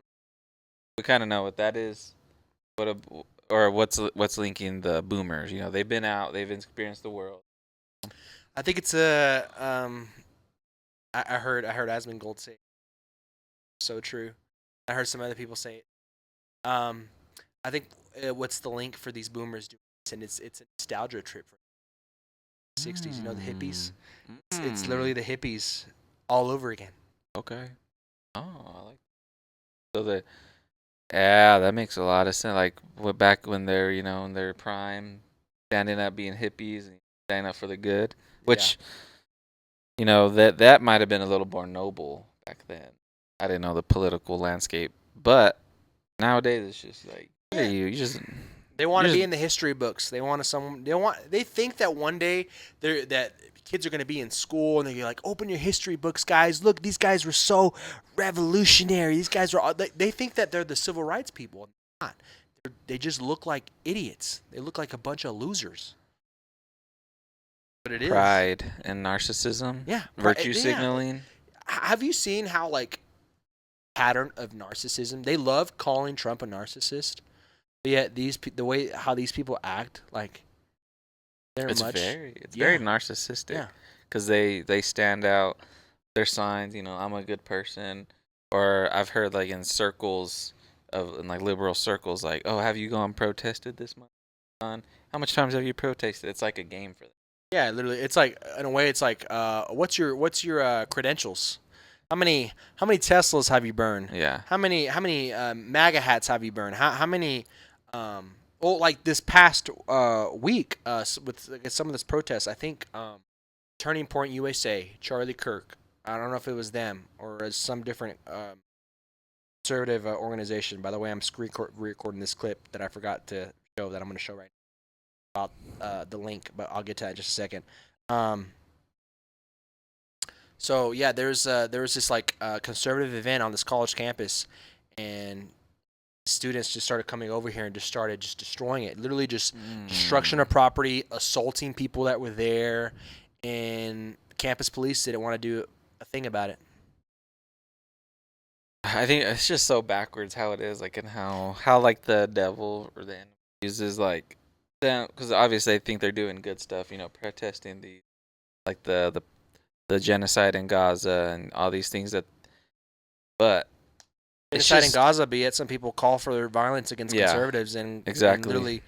We kind of know what that is. Or what's linking the boomers? You know, they've been out, they've experienced the world. I think it's I heard Asmongold say it. So true. I heard some other people say it. I think what's the link for these boomers doing this, and it's a nostalgia trip from the 60s. You know, the hippies. It's literally the hippies all over again. Okay. Oh, I like that. Yeah, that makes a lot of sense. Like back when they're, in their prime, standing up, being hippies, and standing up for the good, which, that might have been a little more noble back then. I didn't know the political landscape, but nowadays it's just like, look at you just. They want to be in the history books. They think that one day that kids are going to be in school and they're like, open your history books, guys. Look, these guys were so revolutionary. These guys are. They think that they're the civil rights people. They're not. They just look like idiots. They look like a bunch of losers. But it is pride and narcissism. Yeah, Virtue yeah. signaling. Have you seen how pattern of narcissism? They love calling Trump a narcissist. But yet the way how these people act, they're It's much. very narcissistic. Yeah. Because they stand out. Their signs, I'm a good person. Or I've heard in circles in liberal circles, oh, have you gone protested this month? How much times have you protested? It's like a game for them. Yeah, literally, it's in a way, it's what's your credentials? How many Teslas have you burned? Yeah. How many MAGA hats have you burned? How many? This past week, with some of this protests, I think Turning Point USA, Charlie Kirk. I don't know if it was them or some different conservative organization. By the way, I'm recording this clip that I forgot to show that I'm going to show right now about the link, but I'll get to that in just a second. So yeah, there was this conservative event on this college campus, and students just started coming over here and just started just destroying it. Literally just destruction of property, assaulting people that were there, and campus police didn't want to do a thing about it. I think it's just so backwards how it is, like, and how like the devil or the enemy uses like them, because obviously they think they're doing good stuff, protesting the like the genocide in Gaza and all these things but it's Genocide in just Gaza, be it some people call for violence against conservatives and literally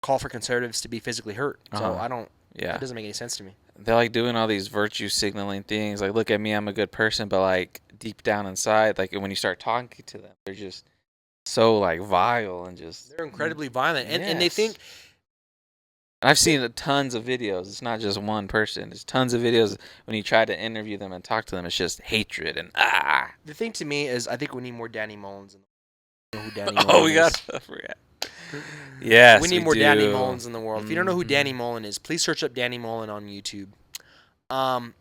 call for conservatives to be physically hurt. So I don't. Yeah, It doesn't make any sense to me. they're like doing all these virtue signaling things, like, look at me, I'm a good person, but like deep down inside, like when you start talking to them, they're just so like vile and just They're incredibly violent, and they think. I've seen tons of videos. It's not just one person. There's tons of videos when you try to interview them and talk to them. It's just hatred and The thing to me is, I think we need more Danny Mullins. You know who Danny Oh, Mullen we is. got. Yes, we need more do. Danny Mullins in the world. If you don't know who Danny Mullen is, please search up Danny Mullen on YouTube. I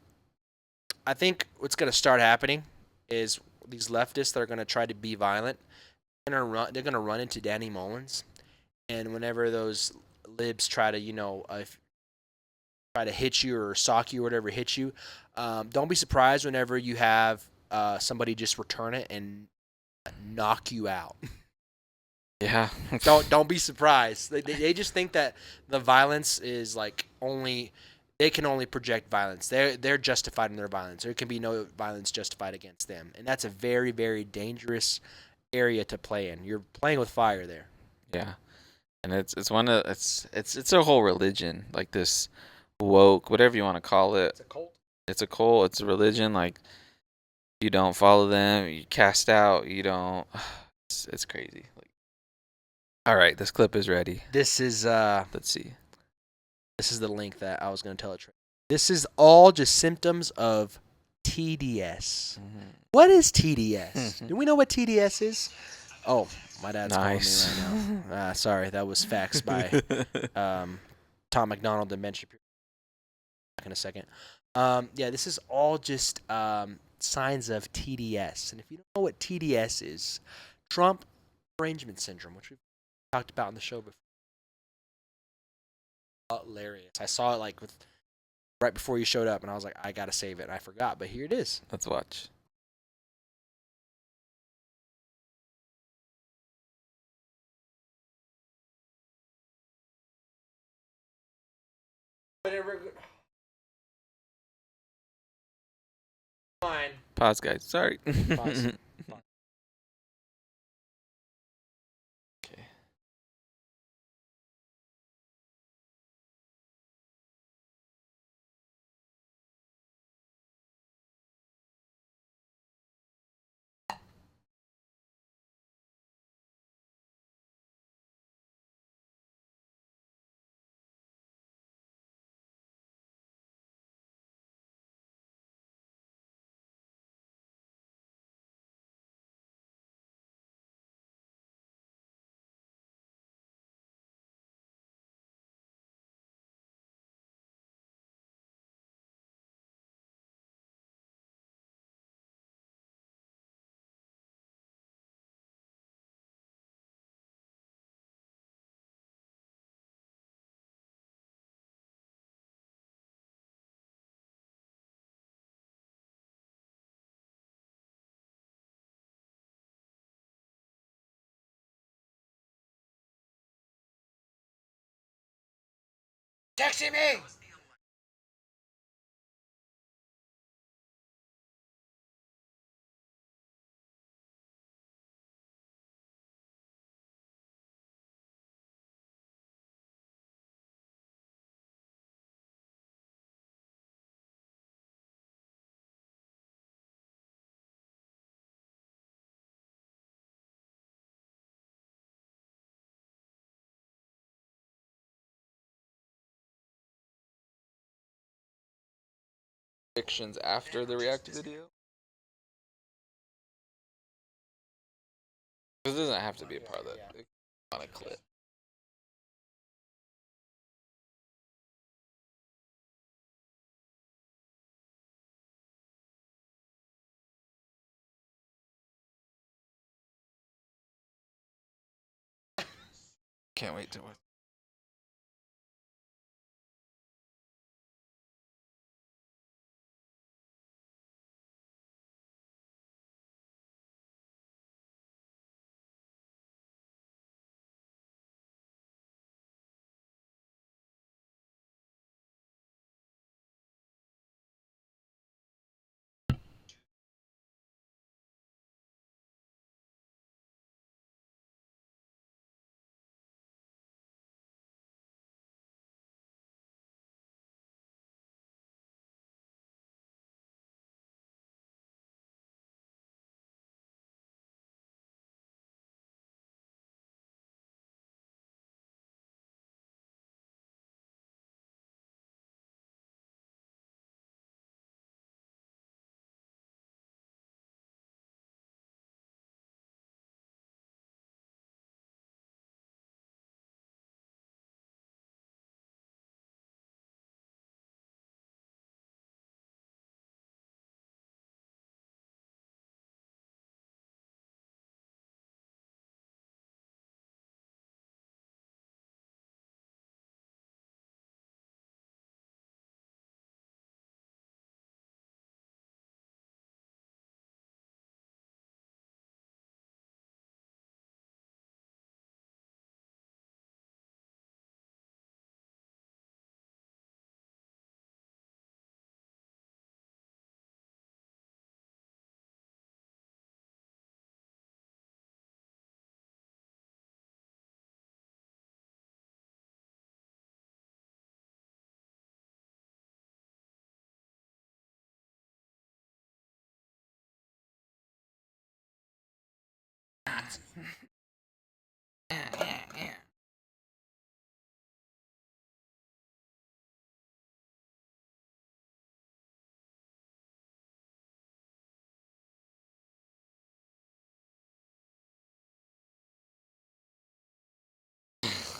think what's going to start happening is these leftists that are going to try to be violent, they're going to run into Danny Mullins, and whenever those libs try to, try to hit you or sock you or whatever hit you, don't be surprised whenever you have somebody just return it and knock you out. Yeah. don't be surprised. They just think that the violence is like they can only project violence. They're justified in their violence. There can be no violence justified against them, and that's a very, very dangerous area to play in. You're playing with fire there. Yeah, and it's a whole religion, like this woke, whatever you want to call it. It's a cult. It's a cult. It's a religion. Like, you don't follow them, you cast out. You don't. It's crazy. Like, all right, this clip is ready. This is Let's see. This is the link that I was going to tell it. This is all just symptoms of TDS. What is TDS? Do we know what TDS is? Oh, my dad's calling me right now. Sorry, that was faxed by Tom McDonald and Ben Shapiro. Back in a second. Yeah, this is all just signs of TDS. And if you don't know what TDS is, Trump derangement syndrome, which we've talked about in the show before. Hilarious. I saw it right before you showed up, and I was like, I gotta save it, and I forgot, but here it is. Let's watch. Fine. Pause, guys. Sorry. Pause. Okay. Texting me! Predictions after the React video? This doesn't have to be a part of that. On a clip. Can't wait to.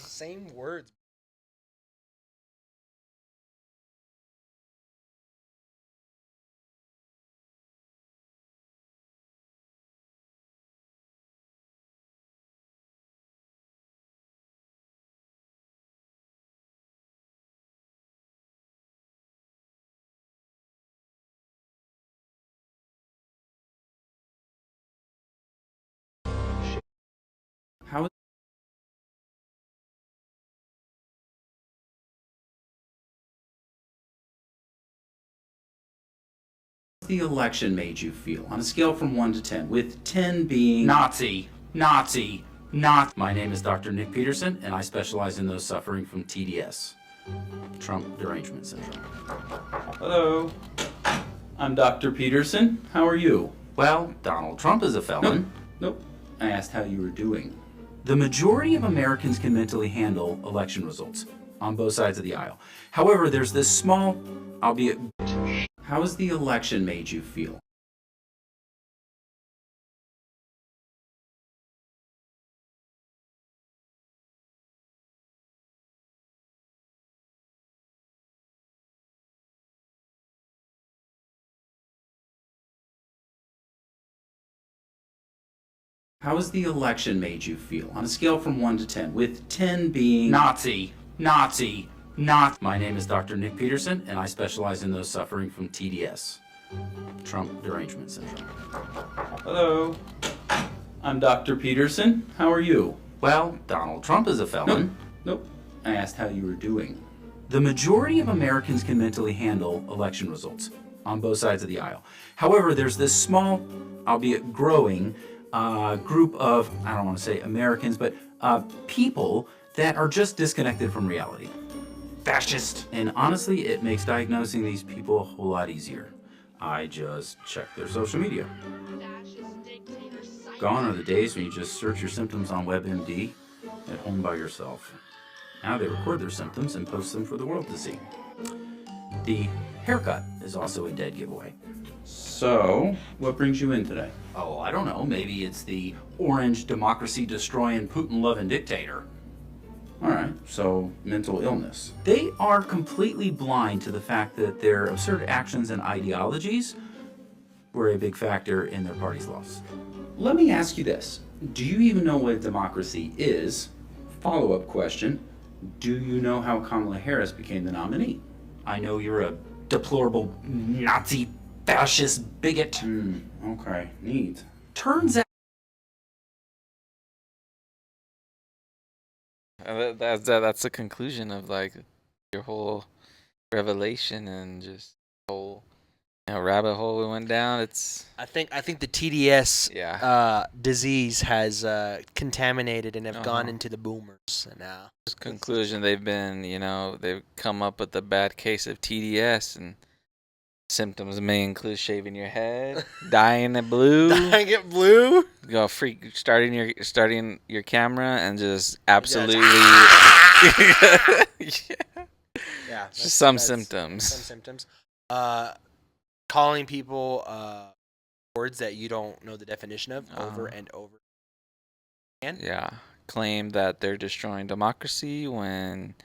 Same words. How the election made you feel on a scale from 1 to 10, with 10 being Nazi. My name is Dr. Nick Peterson, and I specialize in those suffering from TDS, Trump Derangement Syndrome. Hello, I'm Dr. Peterson. How are you? Well, Donald Trump is a felon. Nope. I asked how you were doing. The majority of Americans can mentally handle election results on both sides of the aisle. However, there's this small, albeit... How has the election made you feel? How has the election made you feel on a scale from 1 to 10, with 10 being Nazi. My name is Dr. Nick Peterson, and I specialize in those suffering from TDS, Trump Derangement Syndrome. Hello, I'm Dr. Peterson. How are you? Well, Donald Trump is a felon. Nope. I asked how you were doing. The majority of Americans can mentally handle election results on both sides of the aisle. However, there's this small, albeit growing, group of, I don't want to say Americans, but people that are just disconnected from reality. Fascist. And honestly, it makes diagnosing these people a whole lot easier. I just check their social media. Gone are the days when you just search your symptoms on WebMD at home by yourself. Now they record their symptoms and post them for the world to see. The haircut is also a dead giveaway. So, what brings you in today? Oh, I don't know. Maybe it's the orange democracy-destroying, Putin-loving dictator. All right, so mental illness. They are completely blind to the fact that their absurd actions and ideologies were a big factor in their party's loss. Let me ask you this. Do you even know what democracy is Follow-up question. Do you know how Kamala Harris became the nominee? I know you're a deplorable Nazi fascist bigot. Okay, neat. Turns out That's the conclusion of like your whole revelation and just whole rabbit hole we went down. I think the TDS Yeah. disease has contaminated and have gone into the boomers now. Conclusion, they've been, they've come up with a bad case of TDS, and symptoms may include shaving your head, dyeing it blue, starting your camera, and just absolutely, just some symptoms. Some symptoms. Calling people words that you don't know the definition of over and over again. Yeah. Claim that they're destroying democracy when,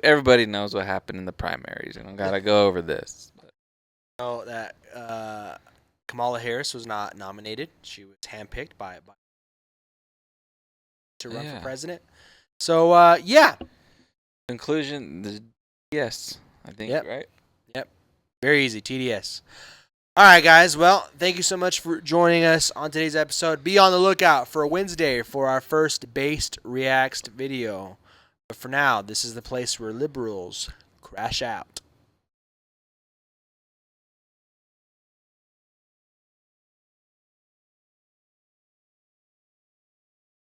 everybody knows what happened in the primaries. I don't gotta go over this. Know that Kamala Harris was not nominated. She was handpicked by to run for president. So yeah. Conclusion: yes, I think right. Yep. Very easy. TDS. All right, guys. Well, thank you so much for joining us on today's episode. Be on the lookout for Wednesday for our first Based Reacts video. But for now, this is the place where liberals crash out.